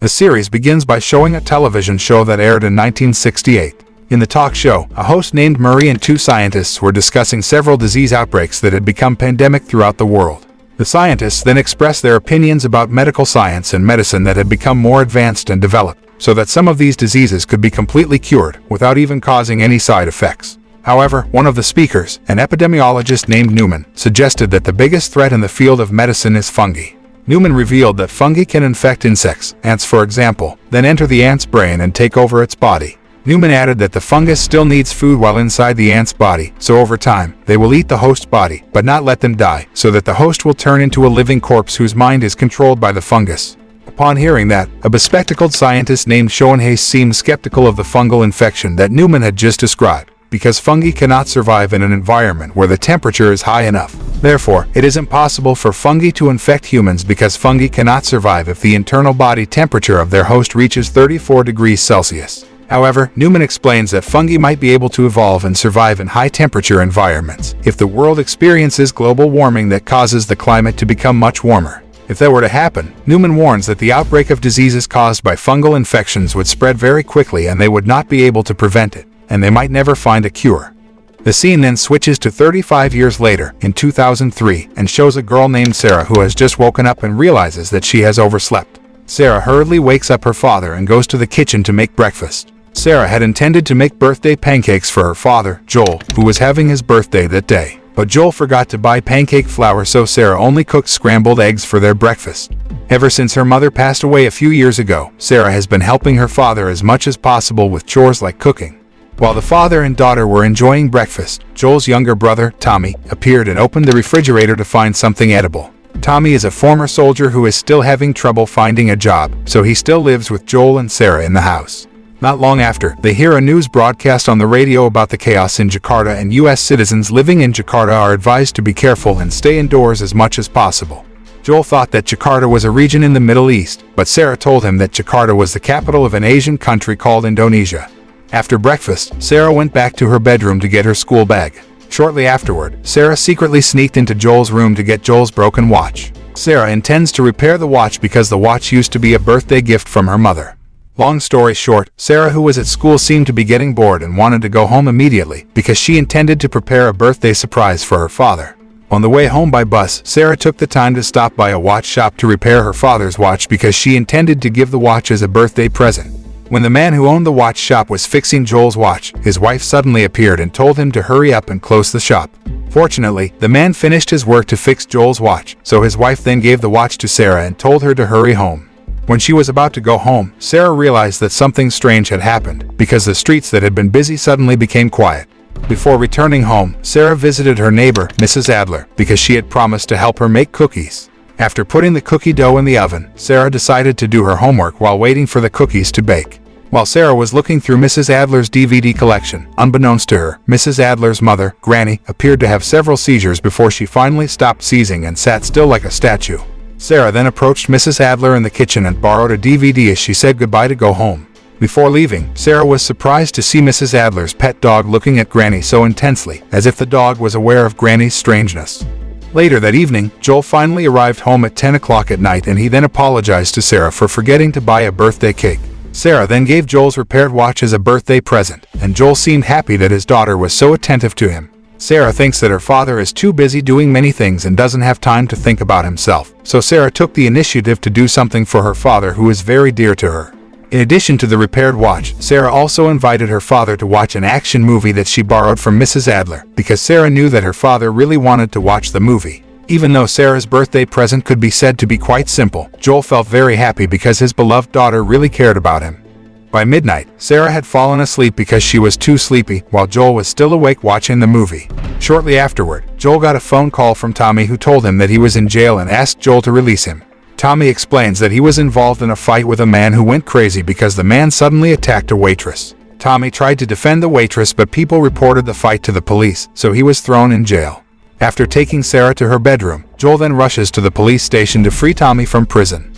The series begins by showing a television show that aired in 1968. In the talk show, a host named Murray and two scientists were discussing several disease outbreaks that had become pandemic throughout the world. The scientists then expressed their opinions about medical science and medicine that had become more advanced and developed, so that some of these diseases could be completely cured without even causing any side effects. However, one of the speakers, an epidemiologist named Newman, suggested that the biggest threat in the field of medicine is fungi. Newman revealed that fungi can infect insects, ants for example, then enter the ant's brain and take over its body. Newman added that the fungus still needs food while inside the ant's body, so over time, they will eat the host's body, but not let them die, so that the host will turn into a living corpse whose mind is controlled by the fungus. Upon hearing that, a bespectacled scientist named Schoenhaus seemed skeptical of the fungal infection that Newman had just described, because fungi cannot survive in an environment where the temperature is high enough. Therefore, it is impossible for fungi to infect humans because fungi cannot survive if the internal body temperature of their host reaches 34 degrees Celsius. However, Newman explains that fungi might be able to evolve and survive in high-temperature environments if the world experiences global warming that causes the climate to become much warmer. If that were to happen, Newman warns that the outbreak of diseases caused by fungal infections would spread very quickly and they would not be able to prevent it, and they might never find a cure. The scene then switches to 35 years later, in 2003, and shows a girl named Sarah who has just woken up and realizes that she has overslept. Sarah hurriedly wakes up her father and goes to the kitchen to make breakfast. Sarah had intended to make birthday pancakes for her father, Joel, who was having his birthday that day. But Joel forgot to buy pancake flour, so Sarah only cooked scrambled eggs for their breakfast. Ever since her mother passed away a few years ago, Sarah has been helping her father as much as possible with chores like cooking. While the father and daughter were enjoying breakfast, Joel's younger brother, Tommy, appeared and opened the refrigerator to find something edible. Tommy is a former soldier who is still having trouble finding a job, so he still lives with Joel and Sarah in the house. Not long after, they hear a news broadcast on the radio about the chaos in Jakarta, and U.S. citizens living in Jakarta are advised to be careful and stay indoors as much as possible. Joel thought that Jakarta was a region in the Middle East, but Sarah told him that Jakarta was the capital of an Asian country called Indonesia. After breakfast, Sarah went back to her bedroom to get her school bag. Shortly afterward, Sarah secretly sneaked into Joel's room to get Joel's broken watch. Sarah intends to repair the watch because the watch used to be a birthday gift from her mother. Long story short, Sarah, who was at school, seemed to be getting bored and wanted to go home immediately because she intended to prepare a birthday surprise for her father. On the way home by bus, Sarah took the time to stop by a watch shop to repair her father's watch because she intended to give the watch as a birthday present. When the man who owned the watch shop was fixing Joel's watch, his wife suddenly appeared and told him to hurry up and close the shop. Fortunately, the man finished his work to fix Joel's watch, so his wife then gave the watch to Sarah and told her to hurry home. When she was about to go home, Sarah realized that something strange had happened, because the streets that had been busy suddenly became quiet. Before returning home, Sarah visited her neighbor, Mrs. Adler, because she had promised to help her make cookies. After putting the cookie dough in the oven, Sarah decided to do her homework while waiting for the cookies to bake. While Sarah was looking through Mrs. Adler's DVD collection, unbeknownst to her, Mrs. Adler's mother, Granny, appeared to have several seizures before she finally stopped seizing and sat still like a statue. Sarah then approached Mrs. Adler in the kitchen and borrowed a DVD as she said goodbye to go home. Before leaving, Sarah was surprised to see Mrs. Adler's pet dog looking at Granny so intensely, as if the dog was aware of Granny's strangeness. Later that evening, Joel finally arrived home at 10 o'clock at night, and he then apologized to Sarah for forgetting to buy a birthday cake. Sarah then gave Joel's repaired watch as a birthday present, and Joel seemed happy that his daughter was so attentive to him. Sarah thinks that her father is too busy doing many things and doesn't have time to think about himself, so Sarah took the initiative to do something for her father, who is very dear to her. In addition to the repaired watch, Sarah also invited her father to watch an action movie that she borrowed from Mrs. Adler, because Sarah knew that her father really wanted to watch the movie. Even though Sarah's birthday present could be said to be quite simple, Joel felt very happy because his beloved daughter really cared about him. By midnight, Sarah had fallen asleep because she was too sleepy, while Joel was still awake watching the movie. Shortly afterward, Joel got a phone call from Tommy, who told him that he was in jail and asked Joel to release him. Tommy explains that he was involved in a fight with a man who went crazy because the man suddenly attacked a waitress. Tommy tried to defend the waitress, but people reported the fight to the police, so he was thrown in jail. After taking Sarah to her bedroom, Joel then rushes to the police station to free Tommy from prison.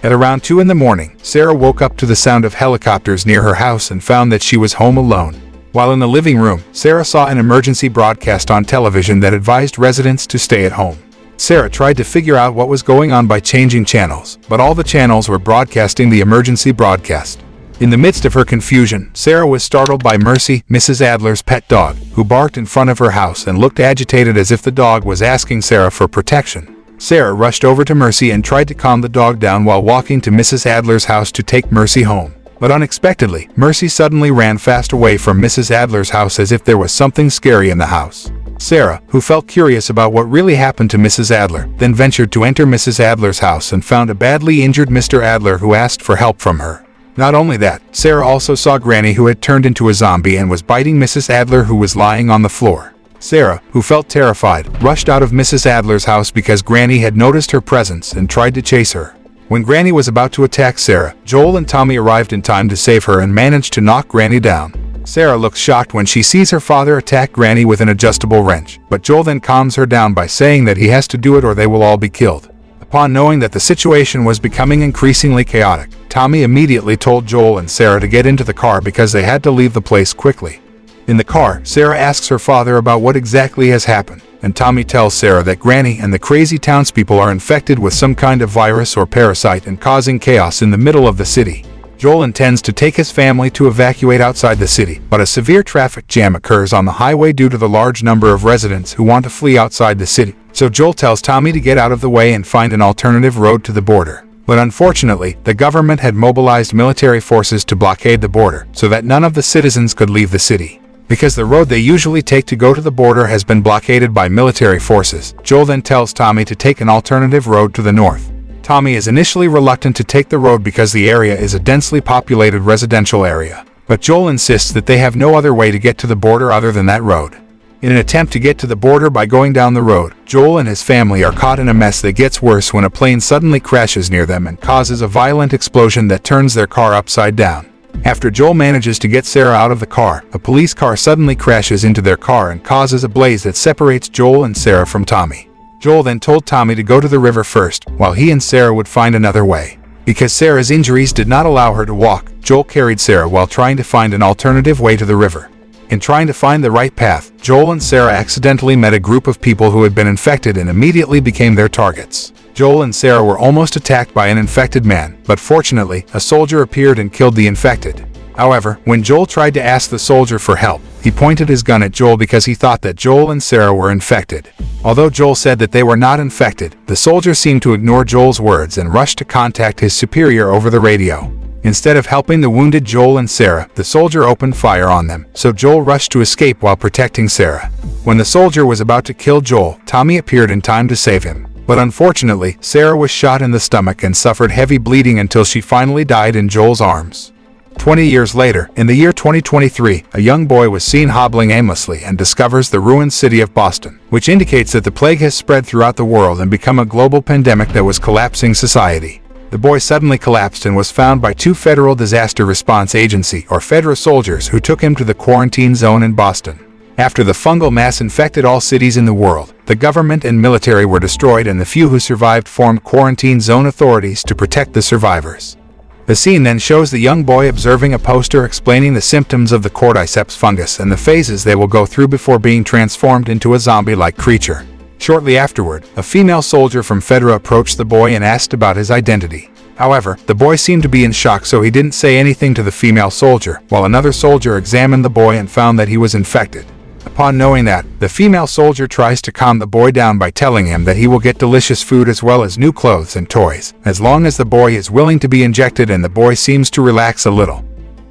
At around 2 in the morning, Sarah woke up to the sound of helicopters near her house and found that she was home alone. While in the living room, Sarah saw an emergency broadcast on television that advised residents to stay at home. Sarah tried to figure out what was going on by changing channels, but all the channels were broadcasting the emergency broadcast. In the midst of her confusion, Sarah was startled by Mercy, Mrs. Adler's pet dog, who barked in front of her house and looked agitated as if the dog was asking Sarah for protection. Sarah rushed over to Mercy and tried to calm the dog down while walking to Mrs. Adler's house to take Mercy home. But unexpectedly, Mercy suddenly ran fast away from Mrs. Adler's house as if there was something scary in the house. Sarah, who felt curious about what really happened to Mrs. Adler, then ventured to enter Mrs. Adler's house and found a badly injured Mr. Adler who asked for help from her. Not only that, Sarah also saw Granny, who had turned into a zombie and was biting Mrs. Adler, who was lying on the floor. Sarah, who felt terrified, rushed out of Mrs. Adler's house because Granny had noticed her presence and tried to chase her. When Granny was about to attack Sarah, Joel and Tommy arrived in time to save her and managed to knock Granny down. Sarah looks shocked when she sees her father attack Granny with an adjustable wrench, but Joel then calms her down by saying that he has to do it or they will all be killed. Upon knowing that the situation was becoming increasingly chaotic, Tommy immediately told Joel and Sarah to get into the car because they had to leave the place quickly. In the car, Sarah asks her father about what exactly has happened, and Tommy tells Sarah that Granny and the crazy townspeople are infected with some kind of virus or parasite and causing chaos in the middle of the city. Joel intends to take his family to evacuate outside the city, but a severe traffic jam occurs on the highway due to the large number of residents who want to flee outside the city. So Joel tells Tommy to get out of the way and find an alternative road to the border. But unfortunately, the government had mobilized military forces to blockade the border, so that none of the citizens could leave the city. Because the road they usually take to go to the border has been blockaded by military forces, Joel then tells Tommy to take an alternative road to the north. Tommy is initially reluctant to take the road because the area is a densely populated residential area, but Joel insists that they have no other way to get to the border other than that road. In an attempt to get to the border by going down the road, Joel and his family are caught in a mess that gets worse when a plane suddenly crashes near them and causes a violent explosion that turns their car upside down. After Joel manages to get Sarah out of the car, a police car suddenly crashes into their car and causes a blaze that separates Joel and Sarah from Tommy. Joel then told Tommy to go to the river first, while he and Sarah would find another way. Because Sarah's injuries did not allow her to walk, Joel carried Sarah while trying to find an alternative way to the river. In trying to find the right path, Joel and Sarah accidentally met a group of people who had been infected and immediately became their targets. Joel and Sarah were almost attacked by an infected man, but fortunately, a soldier appeared and killed the infected. However, when Joel tried to ask the soldier for help, he pointed his gun at Joel because he thought that Joel and Sarah were infected. Although Joel said that they were not infected, the soldier seemed to ignore Joel's words and rushed to contact his superior over the radio. Instead of helping the wounded Joel and Sarah, the soldier opened fire on them, so Joel rushed to escape while protecting Sarah. When the soldier was about to kill Joel, Tommy appeared in time to save him. But unfortunately, Sarah was shot in the stomach and suffered heavy bleeding until she finally died in Joel's arms. 20 years later, in the year 2023, a young boy was seen hobbling aimlessly and discovers the ruined city of Boston, which indicates that the plague has spread throughout the world and become a global pandemic that was collapsing society. The boy suddenly collapsed and was found by two Federal Disaster Response Agency or FEDRA soldiers who took him to the quarantine zone in Boston. After the fungal mass infected all cities in the world, the government and military were destroyed and the few who survived formed quarantine zone authorities to protect the survivors. The scene then shows the young boy observing a poster explaining the symptoms of the cordyceps fungus and the phases they will go through before being transformed into a zombie-like creature. Shortly afterward, a female soldier from FEDRA approached the boy and asked about his identity. However, the boy seemed to be in shock, so he didn't say anything to the female soldier, while another soldier examined the boy and found that he was infected. Upon knowing that, the female soldier tries to calm the boy down by telling him that he will get delicious food as well as new clothes and toys, as long as the boy is willing to be injected, and the boy seems to relax a little.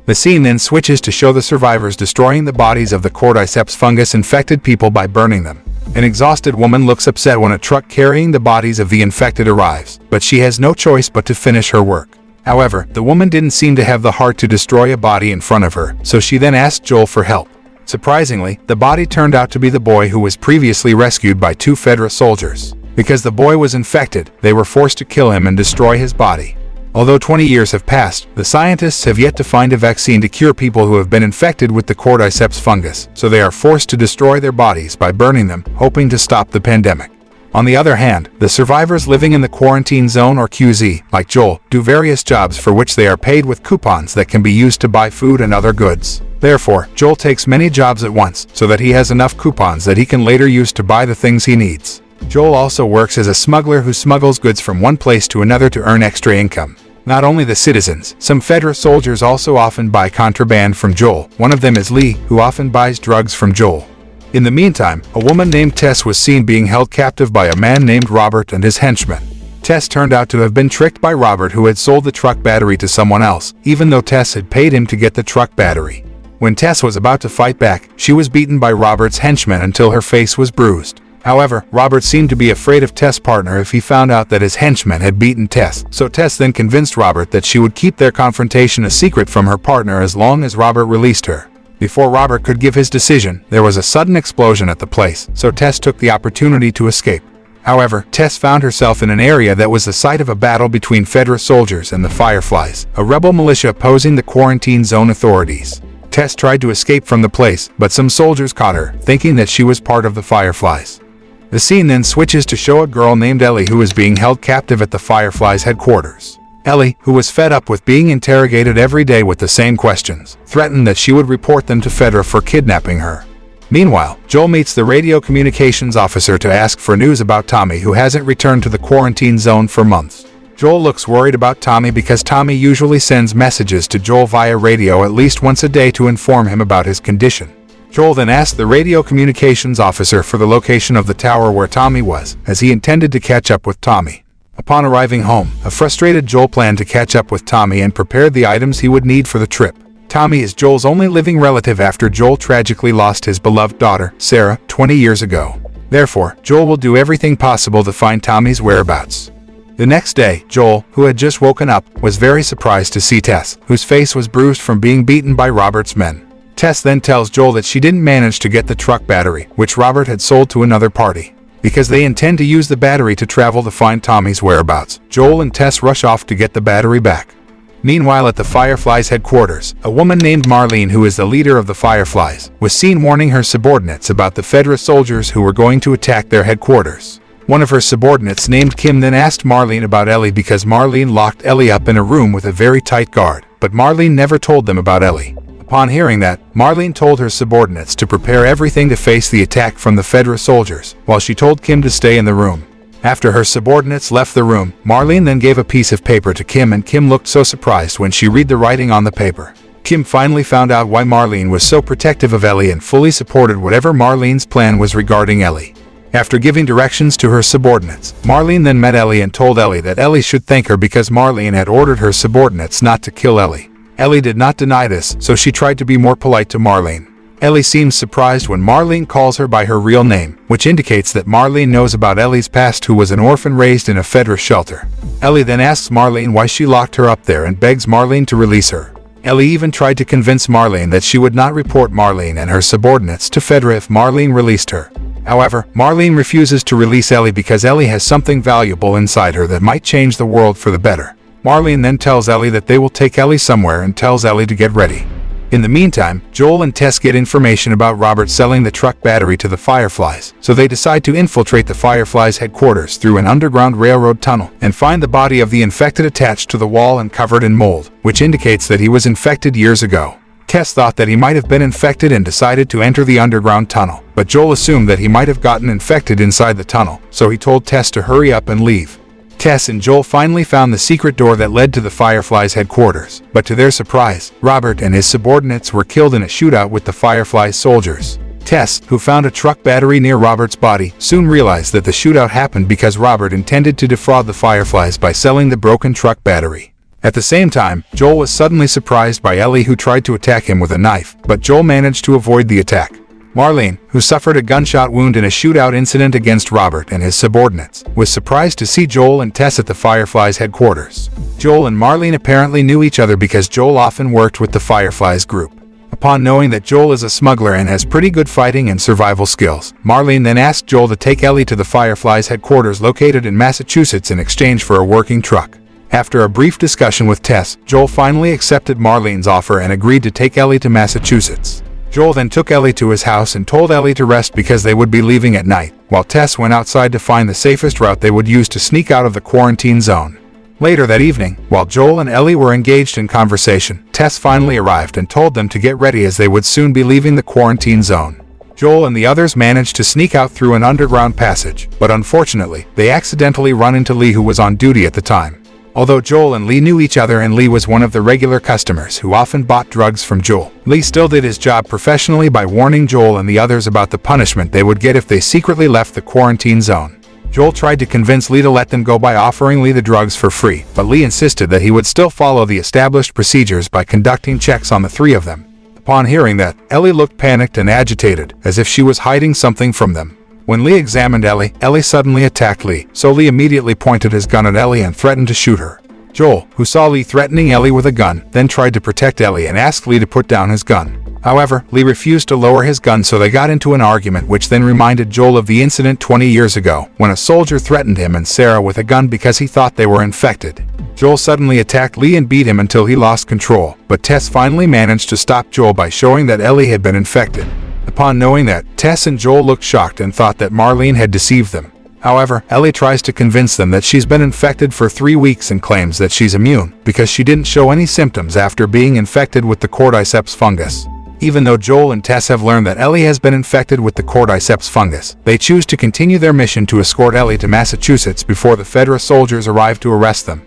The scene then switches to show the survivors destroying the bodies of the cordyceps fungus-infected people by burning them. An exhausted woman looks upset when a truck carrying the bodies of the infected arrives, but she has no choice but to finish her work. However, the woman didn't seem to have the heart to destroy a body in front of her, so she then asked Joel for help. Surprisingly, the body turned out to be the boy who was previously rescued by two FEDRA soldiers. Because the boy was infected, they were forced to kill him and destroy his body. Although 20 years have passed, the scientists have yet to find a vaccine to cure people who have been infected with the cordyceps fungus, so they are forced to destroy their bodies by burning them, hoping to stop the pandemic. On the other hand, the survivors living in the quarantine zone or QZ, like Joel, do various jobs for which they are paid with coupons that can be used to buy food and other goods. Therefore, Joel takes many jobs at once, so that he has enough coupons that he can later use to buy the things he needs. Joel also works as a smuggler who smuggles goods from one place to another to earn extra income. Not only the citizens, some Federal soldiers also often buy contraband from Joel. One of them is Lee, who often buys drugs from Joel. In the meantime, a woman named Tess was seen being held captive by a man named Robert and his henchmen. Tess turned out to have been tricked by Robert, who had sold the truck battery to someone else, even though Tess had paid him to get the truck battery. When Tess was about to fight back, she was beaten by Robert's henchmen until her face was bruised. However, Robert seemed to be afraid of Tess' partner if he found out that his henchmen had beaten Tess, so Tess then convinced Robert that she would keep their confrontation a secret from her partner as long as Robert released her. Before Robert could give his decision, there was a sudden explosion at the place, so Tess took the opportunity to escape. However, Tess found herself in an area that was the site of a battle between Federal soldiers and the Fireflies, a rebel militia opposing the quarantine zone authorities. Tess tried to escape from the place, but some soldiers caught her, thinking that she was part of the Fireflies. The scene then switches to show a girl named Ellie who is being held captive at the Fireflies headquarters. Ellie, who was fed up with being interrogated every day with the same questions, threatened that she would report them to Fedra for kidnapping her. Meanwhile, Joel meets the radio communications officer to ask for news about Tommy, who hasn't returned to the quarantine zone for months. Joel looks worried about Tommy because Tommy usually sends messages to Joel via radio at least once a day to inform him about his condition. Joel then asked the radio communications officer for the location of the tower where Tommy was, as he intended to catch up with Tommy. Upon arriving home, a frustrated Joel planned to catch up with Tommy and prepared the items he would need for the trip. Tommy is Joel's only living relative after Joel tragically lost his beloved daughter, Sarah, 20 years ago. Therefore, Joel will do everything possible to find Tommy's whereabouts. The next day, Joel, who had just woken up, was very surprised to see Tess, whose face was bruised from being beaten by Robert's men. Tess then tells Joel that she didn't manage to get the truck battery, which Robert had sold to another party. Because they intend to use the battery to travel to find Tommy's whereabouts, Joel and Tess rush off to get the battery back. Meanwhile, at the Fireflies headquarters, a woman named Marlene, who is the leader of the Fireflies, was seen warning her subordinates about the Federal soldiers who were going to attack their headquarters. One of her subordinates named Kim then asked Marlene about Ellie because Marlene locked Ellie up in a room with a very tight guard, but Marlene never told them about Ellie. Upon hearing that, Marlene told her subordinates to prepare everything to face the attack from the Federal soldiers, while she told Kim to stay in the room. After her subordinates left the room, Marlene then gave a piece of paper to Kim, and Kim looked so surprised when she read the writing on the paper. Kim finally found out why Marlene was so protective of Ellie and fully supported whatever Marlene's plan was regarding Ellie. After giving directions to her subordinates, Marlene then met Ellie and told Ellie that Ellie should thank her because Marlene had ordered her subordinates not to kill Ellie. Ellie did not deny this, so she tried to be more polite to Marlene. Ellie seems surprised when Marlene calls her by her real name, which indicates that Marlene knows about Ellie's past, who was an orphan raised in a Federal shelter. Ellie then asks Marlene why she locked her up there and begs Marlene to release her. Ellie even tried to convince Marlene that she would not report Marlene and her subordinates to Fedra if Marlene released her. However, Marlene refuses to release Ellie because Ellie has something valuable inside her that might change the world for the better. Marlene then tells Ellie that they will take Ellie somewhere and tells Ellie to get ready. In the meantime, Joel and Tess get information about Robert selling the truck battery to the Fireflies, so they decide to infiltrate the Fireflies headquarters through an underground railroad tunnel and find the body of the infected attached to the wall and covered in mold, which indicates that he was infected years ago. Tess thought that he might have been infected and decided to enter the underground tunnel, but Joel assumed that he might have gotten infected inside the tunnel, so he told Tess to hurry up and leave. Tess and Joel finally found the secret door that led to the Fireflies headquarters, but to their surprise, Robert and his subordinates were killed in a shootout with the Fireflies soldiers. Tess, who found a truck battery near Robert's body, soon realized that the shootout happened because Robert intended to defraud the Fireflies by selling the broken truck battery. At the same time, Joel was suddenly surprised by Ellie, who tried to attack him with a knife, but Joel managed to avoid the attack. Marlene, who suffered a gunshot wound in a shootout incident against Robert and his subordinates, was surprised to see Joel and Tess at the Fireflies headquarters. Joel and Marlene apparently knew each other because Joel often worked with the Fireflies group. Upon knowing that Joel is a smuggler and has pretty good fighting and survival skills, Marlene then asked Joel to take Ellie to the Fireflies headquarters located in Massachusetts in exchange for a working truck. After a brief discussion with Tess, Joel finally accepted Marlene's offer and agreed to take Ellie to Massachusetts. Joel then took Ellie to his house and told Ellie to rest because they would be leaving at night, while Tess went outside to find the safest route they would use to sneak out of the quarantine zone. Later that evening, while Joel and Ellie were engaged in conversation, Tess finally arrived and told them to get ready as they would soon be leaving the quarantine zone. Joel and the others manage to sneak out through an underground passage, but unfortunately, they accidentally run into Lee, who was on duty at the time. Although Joel and Lee knew each other and Lee was one of the regular customers who often bought drugs from Joel, Lee still did his job professionally by warning Joel and the others about the punishment they would get if they secretly left the quarantine zone. Joel tried to convince Lee to let them go by offering Lee the drugs for free, but Lee insisted that he would still follow the established procedures by conducting checks on the three of them. Upon hearing that, Ellie looked panicked and agitated, as if she was hiding something from them. When Lee examined Ellie, Ellie suddenly attacked Lee, so Lee immediately pointed his gun at Ellie and threatened to shoot her. Joel, who saw Lee threatening Ellie with a gun, then tried to protect Ellie and asked Lee to put down his gun. However, Lee refused to lower his gun, so they got into an argument, which then reminded Joel of the incident 20 years ago, when a soldier threatened him and Sarah with a gun because he thought they were infected. Joel suddenly attacked Lee and beat him until he lost control, but Tess finally managed to stop Joel by showing that Ellie had been infected. Upon knowing that, Tess and Joel looked shocked and thought that Marlene had deceived them. However, Ellie tries to convince them that she's been infected for 3 weeks and claims that she's immune, because she didn't show any symptoms after being infected with the cordyceps fungus. Even though Joel and Tess have learned that Ellie has been infected with the cordyceps fungus, they choose to continue their mission to escort Ellie to Massachusetts before the Federal soldiers arrive to arrest them.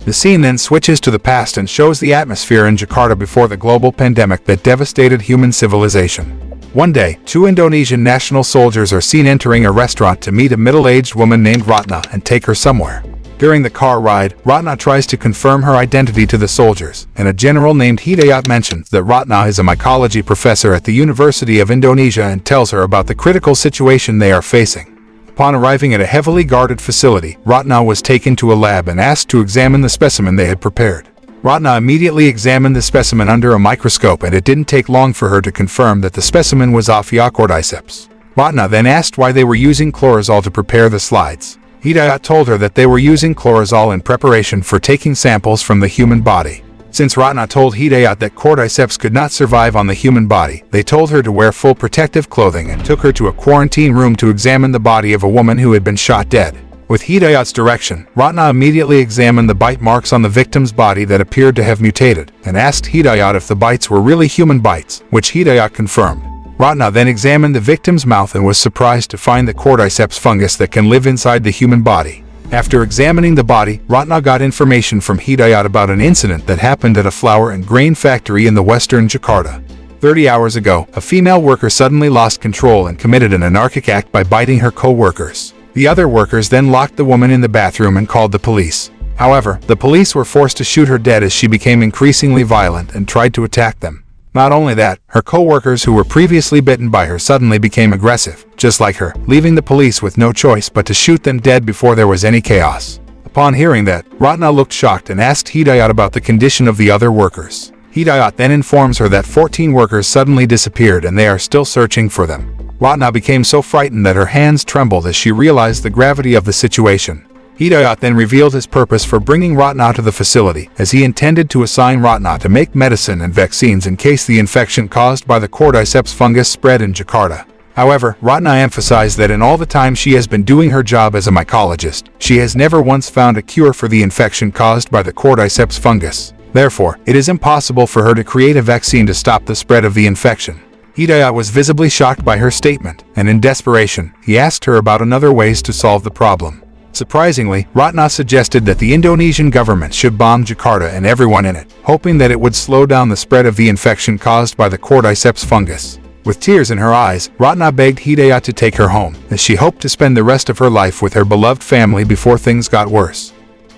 The scene then switches to the past and shows the atmosphere in Jakarta before the global pandemic that devastated human civilization. One day, 2 Indonesian national soldiers are seen entering a restaurant to meet a middle-aged woman named Ratna and take her somewhere. During the car ride, Ratna tries to confirm her identity to the soldiers, and a general named Hidayat mentions that Ratna is a mycology professor at the University of Indonesia and tells her about the critical situation they are facing. Upon arriving at a heavily guarded facility, Ratna was taken to a lab and asked to examine the specimen they had prepared. Ratna immediately examined the specimen under a microscope, and it didn't take long for her to confirm that the specimen was Cordyceps. Ratna then asked why they were using chlorazole to prepare the slides. Hidayat told her that they were using chlorazole in preparation for taking samples from the human body. Since Ratna told Hidayat that cordyceps could not survive on the human body, they told her to wear full protective clothing and took her to a quarantine room to examine the body of a woman who had been shot dead. With Hidayat's direction, Ratna immediately examined the bite marks on the victim's body that appeared to have mutated, and asked Hidayat if the bites were really human bites, which Hidayat confirmed. Ratna then examined the victim's mouth and was surprised to find the cordyceps fungus that can live inside the human body. After examining the body, Ratna got information from Hidayat about an incident that happened at a flour and grain factory in the western Jakarta. 30 hours ago, a female worker suddenly lost control and committed an anarchic act by biting her co-workers. The other workers then locked the woman in the bathroom and called the police. However, the police were forced to shoot her dead as she became increasingly violent and tried to attack them. Not only that, her co-workers who were previously bitten by her suddenly became aggressive, just like her, leaving the police with no choice but to shoot them dead before there was any chaos. Upon hearing that, Ratna looked shocked and asked Hidayat about the condition of the other workers. Hidayat then informs her that 14 workers suddenly disappeared and they are still searching for them. Ratna became so frightened that her hands trembled as she realized the gravity of the situation. Hidayat then revealed his purpose for bringing Ratna to the facility, as he intended to assign Ratna to make medicine and vaccines in case the infection caused by the cordyceps fungus spread in Jakarta. However, Ratna emphasized that in all the time she has been doing her job as a mycologist, she has never once found a cure for the infection caused by the cordyceps fungus. Therefore, it is impossible for her to create a vaccine to stop the spread of the infection. Hidayat was visibly shocked by her statement, and in desperation, he asked her about other ways to solve the problem. Surprisingly, Ratna suggested that the Indonesian government should bomb Jakarta and everyone in it, hoping that it would slow down the spread of the infection caused by the cordyceps fungus. With tears in her eyes, Ratna begged Hidayat to take her home, as she hoped to spend the rest of her life with her beloved family before things got worse.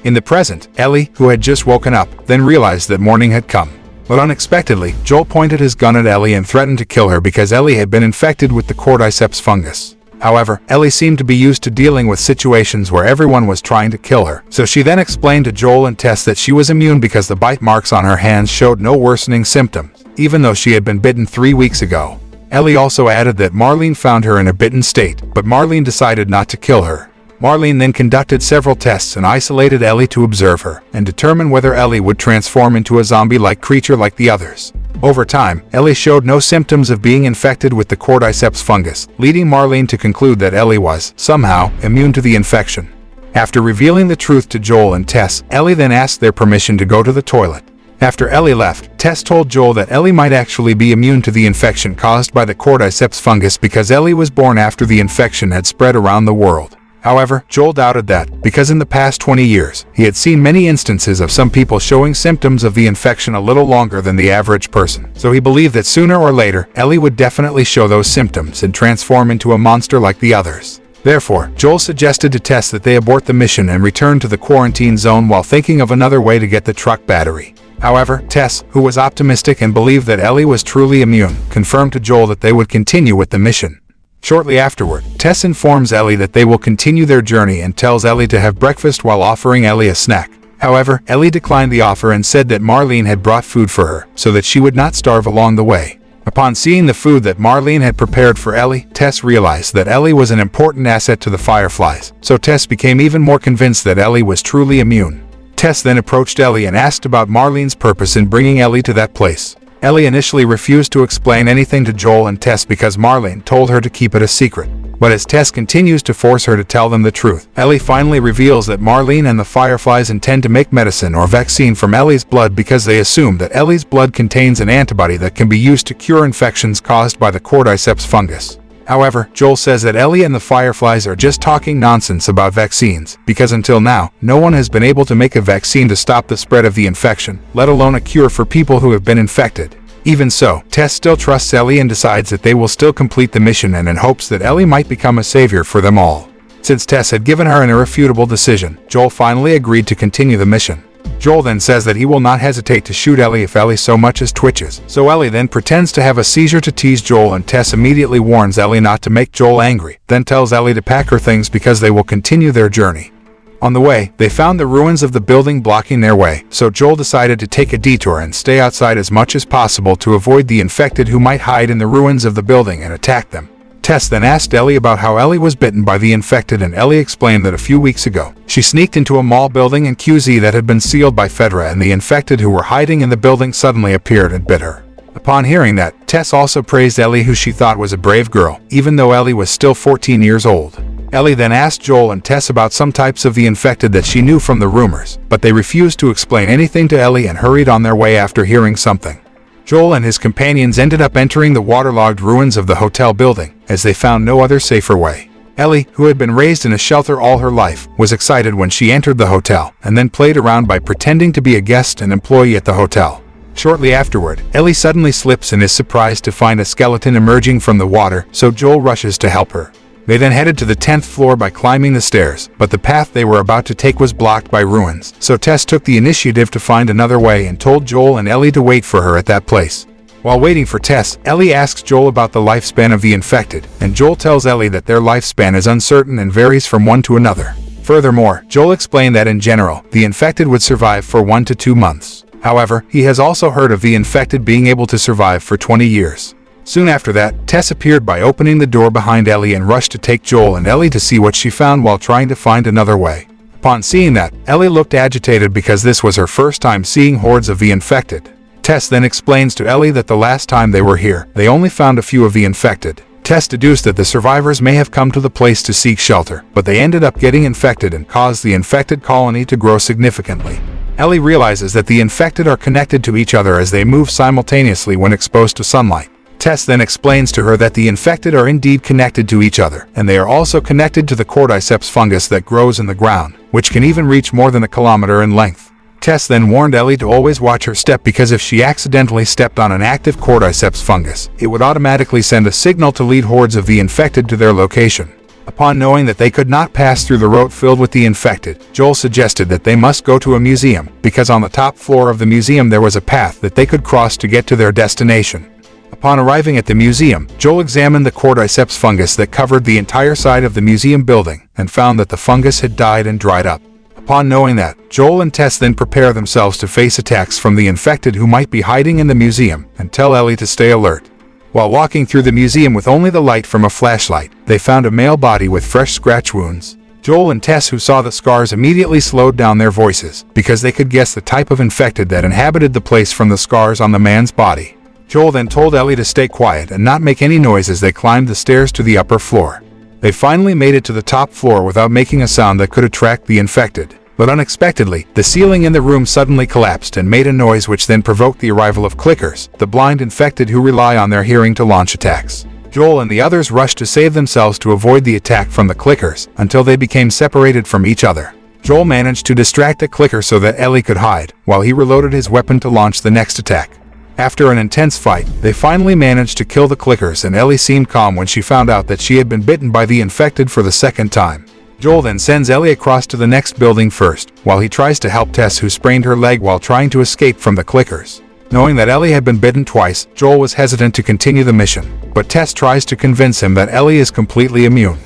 In the present, Ellie, who had just woken up, then realized that morning had come. But unexpectedly, Joel pointed his gun at Ellie and threatened to kill her because Ellie had been infected with the cordyceps fungus. However, Ellie seemed to be used to dealing with situations where everyone was trying to kill her, so she then explained to Joel and Tess that she was immune because the bite marks on her hands showed no worsening symptoms, even though she had been bitten 3 weeks ago. Ellie also added that Marlene found her in a bitten state, but Marlene decided not to kill her. Marlene then conducted several tests and isolated Ellie to observe her, and determine whether Ellie would transform into a zombie-like creature like the others. Over time, Ellie showed no symptoms of being infected with the cordyceps fungus, leading Marlene to conclude that Ellie was, somehow, immune to the infection. After revealing the truth to Joel and Tess, Ellie then asked their permission to go to the toilet. After Ellie left, Tess told Joel that Ellie might actually be immune to the infection caused by the cordyceps fungus because Ellie was born after the infection had spread around the world. However, Joel doubted that, because in the past 20 years, he had seen many instances of some people showing symptoms of the infection a little longer than the average person. So he believed that sooner or later, Ellie would definitely show those symptoms and transform into a monster like the others. Therefore, Joel suggested to Tess that they abort the mission and return to the quarantine zone while thinking of another way to get the truck battery. However, Tess, who was optimistic and believed that Ellie was truly immune, confirmed to Joel that they would continue with the mission. Shortly afterward, Tess informs Ellie that they will continue their journey and tells Ellie to have breakfast while offering Ellie a snack. However, Ellie declined the offer and said that Marlene had brought food for her, so that she would not starve along the way. Upon seeing the food that Marlene had prepared for Ellie, Tess realized that Ellie was an important asset to the Fireflies, so Tess became even more convinced that Ellie was truly immune. Tess then approached Ellie and asked about Marlene's purpose in bringing Ellie to that place. Ellie initially refused to explain anything to Joel and Tess because Marlene told her to keep it a secret. But as Tess continues to force her to tell them the truth, Ellie finally reveals that Marlene and the Fireflies intend to make medicine or vaccine from Ellie's blood because they assume that Ellie's blood contains an antibody that can be used to cure infections caused by the cordyceps fungus. However, Joel says that Ellie and the Fireflies are just talking nonsense about vaccines, because until now, no one has been able to make a vaccine to stop the spread of the infection, let alone a cure for people who have been infected. Even so, Tess still trusts Ellie and decides that they will still complete the mission and in hopes that Ellie might become a savior for them all. Since Tess had given her an irrefutable decision, Joel finally agreed to continue the mission. Joel then says that he will not hesitate to shoot Ellie if Ellie so much as twitches, so Ellie then pretends to have a seizure to tease Joel and Tess immediately warns Ellie not to make Joel angry, then tells Ellie to pack her things because they will continue their journey. On the way, they found the ruins of the building blocking their way, so Joel decided to take a detour and stay outside as much as possible to avoid the infected who might hide in the ruins of the building and attack them. Tess then asked Ellie about how Ellie was bitten by the infected and Ellie explained that a few weeks ago, she sneaked into a mall building in QZ that had been sealed by Fedra and the infected who were hiding in the building suddenly appeared and bit her. Upon hearing that, Tess also praised Ellie, who she thought was a brave girl, even though Ellie was still 14 years old. Ellie then asked Joel and Tess about some types of the infected that she knew from the rumors, but they refused to explain anything to Ellie and hurried on their way after hearing something. Joel and his companions ended up entering the waterlogged ruins of the hotel building, as they found no other safer way. Ellie, who had been raised in a shelter all her life, was excited when she entered the hotel, and then played around by pretending to be a guest and employee at the hotel. Shortly afterward, Ellie suddenly slips and is surprised to find a skeleton emerging from the water, so Joel rushes to help her. They then headed to the 10th floor by climbing the stairs, but the path they were about to take was blocked by ruins, so Tess took the initiative to find another way and told Joel and Ellie to wait for her at that place. While waiting for Tess, Ellie asks Joel about the lifespan of the infected, and Joel tells Ellie that their lifespan is uncertain and varies from one to another. Furthermore, Joel explained that in general, the infected would survive for 1 to 2 months. However, he has also heard of the infected being able to survive for 20 years. Soon after that, Tess appeared by opening the door behind Ellie and rushed to take Joel and Ellie to see what she found while trying to find another way. Upon seeing that, Ellie looked agitated because this was her first time seeing hordes of the infected. Tess then explains to Ellie that the last time they were here, they only found a few of the infected. Tess deduced that the survivors may have come to the place to seek shelter, but they ended up getting infected and caused the infected colony to grow significantly. Ellie realizes that the infected are connected to each other as they move simultaneously when exposed to sunlight. Tess then explains to her that the infected are indeed connected to each other, and they are also connected to the cordyceps fungus that grows in the ground, which can even reach more than a kilometer in length. Tess then warned Ellie to always watch her step because if she accidentally stepped on an active cordyceps fungus, it would automatically send a signal to lead hordes of the infected to their location. Upon knowing that they could not pass through the road filled with the infected, Joel suggested that they must go to a museum, because on the top floor of the museum there was a path that they could cross to get to their destination. Upon arriving at the museum, Joel examined the cordyceps fungus that covered the entire side of the museum building, and found that the fungus had died and dried up. Upon knowing that, Joel and Tess then prepare themselves to face attacks from the infected who might be hiding in the museum, and tell Ellie to stay alert. While walking through the museum with only the light from a flashlight, they found a male body with fresh scratch wounds. Joel and Tess, who saw the scars, immediately slowed down their voices, because they could guess the type of infected that inhabited the place from the scars on the man's body. Joel then told Ellie to stay quiet and not make any noise as they climbed the stairs to the upper floor. They finally made it to the top floor without making a sound that could attract the infected. But unexpectedly, the ceiling in the room suddenly collapsed and made a noise which then provoked the arrival of clickers, the blind infected who rely on their hearing to launch attacks. Joel and the others rushed to save themselves to avoid the attack from the clickers, until they became separated from each other. Joel managed to distract the clicker so that Ellie could hide, while he reloaded his weapon to launch the next attack. After an intense fight, they finally managed to kill the clickers, and Ellie seemed calm when she found out that she had been bitten by the infected for the second time. Joel then sends Ellie across to the next building first, while he tries to help Tess, who sprained her leg while trying to escape from the clickers. Knowing that Ellie had been bitten twice, Joel was hesitant to continue the mission, but Tess tries to convince him that Ellie is completely immune.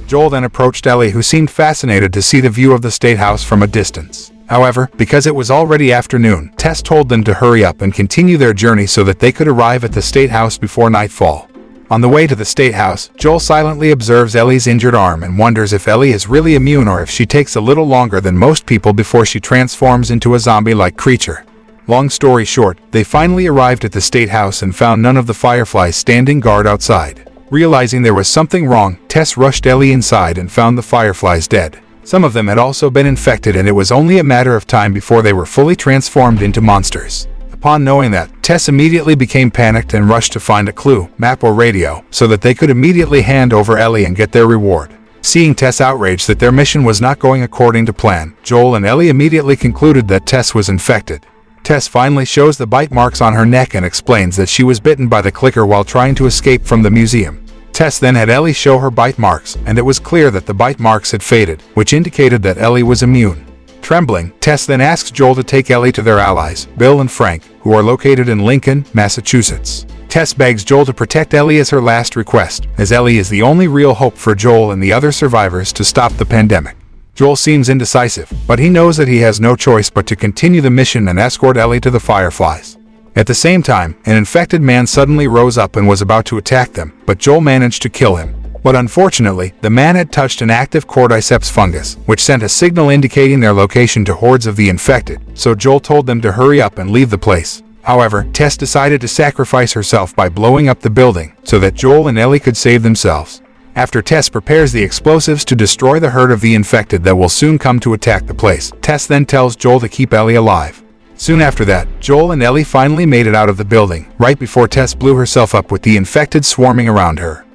Joel then approached Ellie, who seemed fascinated to see the view of the State House from a distance. However, because it was already afternoon, Tess told them to hurry up and continue their journey so that they could arrive at the State House before nightfall. On the way to the State House, Joel silently observes Ellie's injured arm and wonders if Ellie is really immune or if she takes a little longer than most people before she transforms into a zombie-like creature. Long story short, they finally arrived at the State House and found none of the Fireflies standing guard outside. Realizing there was something wrong, Tess rushed Ellie inside and found the Fireflies dead. Some of them had also been infected, and it was only a matter of time before they were fully transformed into monsters. Upon knowing that, Tess immediately became panicked and rushed to find a clue, map or radio, so that they could immediately hand over Ellie and get their reward. Seeing Tess outraged that their mission was not going according to plan, Joel and Ellie immediately concluded that Tess was infected. Tess finally shows the bite marks on her neck and explains that she was bitten by the clicker while trying to escape from the museum. Tess then had Ellie show her bite marks, and it was clear that the bite marks had faded, which indicated that Ellie was immune. Trembling, Tess then asks Joel to take Ellie to their allies, Bill and Frank, who are located in Lincoln, Massachusetts. Tess begs Joel to protect Ellie as her last request, as Ellie is the only real hope for Joel and the other survivors to stop the pandemic. Joel seems indecisive, but he knows that he has no choice but to continue the mission and escort Ellie to the Fireflies. At the same time, an infected man suddenly rose up and was about to attack them, but Joel managed to kill him. But unfortunately, the man had touched an active cordyceps fungus, which sent a signal indicating their location to hordes of the infected, so Joel told them to hurry up and leave the place. However, Tess decided to sacrifice herself by blowing up the building, so that Joel and Ellie could save themselves. After Tess prepares the explosives to destroy the herd of the infected that will soon come to attack the place, Tess then tells Joel to keep Ellie alive. Soon after that, Joel and Ellie finally made it out of the building, right before Tess blew herself up with the infected swarming around her.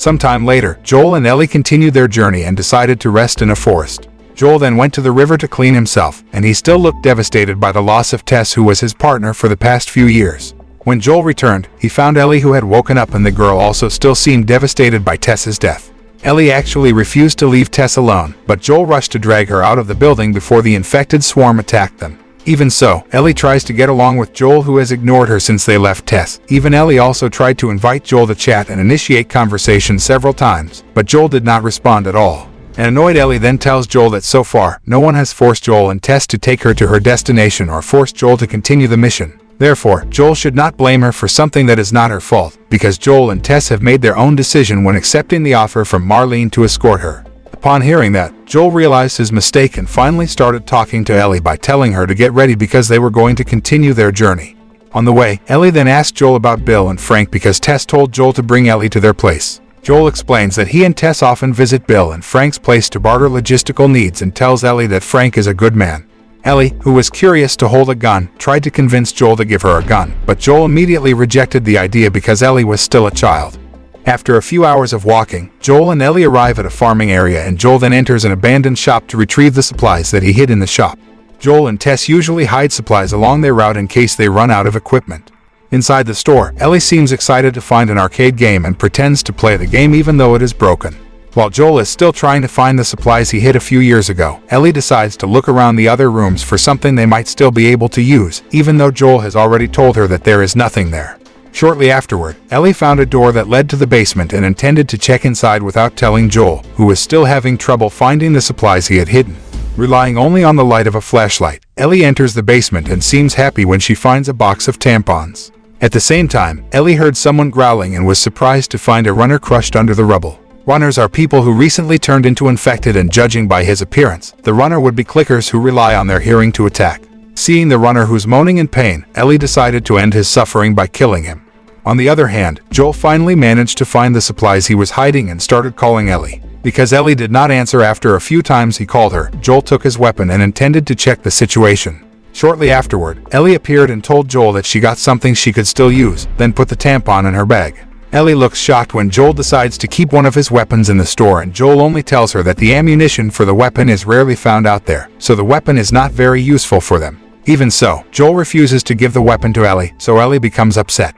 Sometime later, Joel and Ellie continued their journey and decided to rest in a forest. Joel then went to the river to clean himself, and he still looked devastated by the loss of Tess, who was his partner for the past few years. When Joel returned, he found Ellie, who had woken up, and the girl also still seemed devastated by Tess's death. Ellie actually refused to leave Tess alone, but Joel rushed to drag her out of the building before the infected swarm attacked them. Even so, Ellie tries to get along with Joel, who has ignored her since they left Tess. Even Ellie also tried to invite Joel to chat and initiate conversation several times, but Joel did not respond at all. An annoyed Ellie then tells Joel that so far, no one has forced Joel and Tess to take her to her destination or forced Joel to continue the mission. Therefore, Joel should not blame her for something that is not her fault, because Joel and Tess have made their own decision when accepting the offer from Marlene to escort her. Upon hearing that, Joel realized his mistake and finally started talking to Ellie by telling her to get ready because they were going to continue their journey. On the way, Ellie then asked Joel about Bill and Frank because Tess told Joel to bring Ellie to their place. Joel explains that he and Tess often visit Bill and Frank's place to barter logistical needs and tells Ellie that Frank is a good man. Ellie, who was curious to hold a gun, tried to convince Joel to give her a gun, but Joel immediately rejected the idea because Ellie was still a child. After a few hours of walking, Joel and Ellie arrive at a farming area, and Joel then enters an abandoned shop to retrieve the supplies that he hid in the shop. Joel and Tess usually hide supplies along their route in case they run out of equipment. Inside the store, Ellie seems excited to find an arcade game and pretends to play the game even though it is broken. While Joel is still trying to find the supplies he hid a few years ago, Ellie decides to look around the other rooms for something they might still be able to use, even though Joel has already told her that there is nothing there. Shortly afterward, Ellie found a door that led to the basement and intended to check inside without telling Joel, who was still having trouble finding the supplies he had hidden. Relying only on the light of a flashlight, Ellie enters the basement and seems happy when she finds a box of tampons. At the same time, Ellie heard someone growling and was surprised to find a runner crushed under the rubble. Runners are people who recently turned into infected, and judging by his appearance, the runner would be clickers who rely on their hearing to attack. Seeing the runner who's moaning in pain, Ellie decided to end his suffering by killing him. On the other hand, Joel finally managed to find the supplies he was hiding and started calling Ellie. Because Ellie did not answer after a few times he called her, Joel took his weapon and intended to check the situation. Shortly afterward, Ellie appeared and told Joel that she got something she could still use, then put the tampon in her bag. Ellie looks shocked when Joel decides to keep one of his weapons in the store, and Joel only tells her that the ammunition for the weapon is rarely found out there, so the weapon is not very useful for them. Even so, Joel refuses to give the weapon to Ellie, so Ellie becomes upset.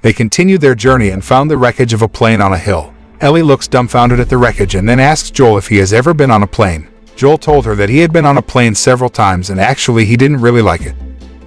They continued their journey and found the wreckage of a plane on a hill. Ellie looks dumbfounded at the wreckage and then asks Joel if he has ever been on a plane. Joel told her that he had been on a plane several times and actually he didn't really like it.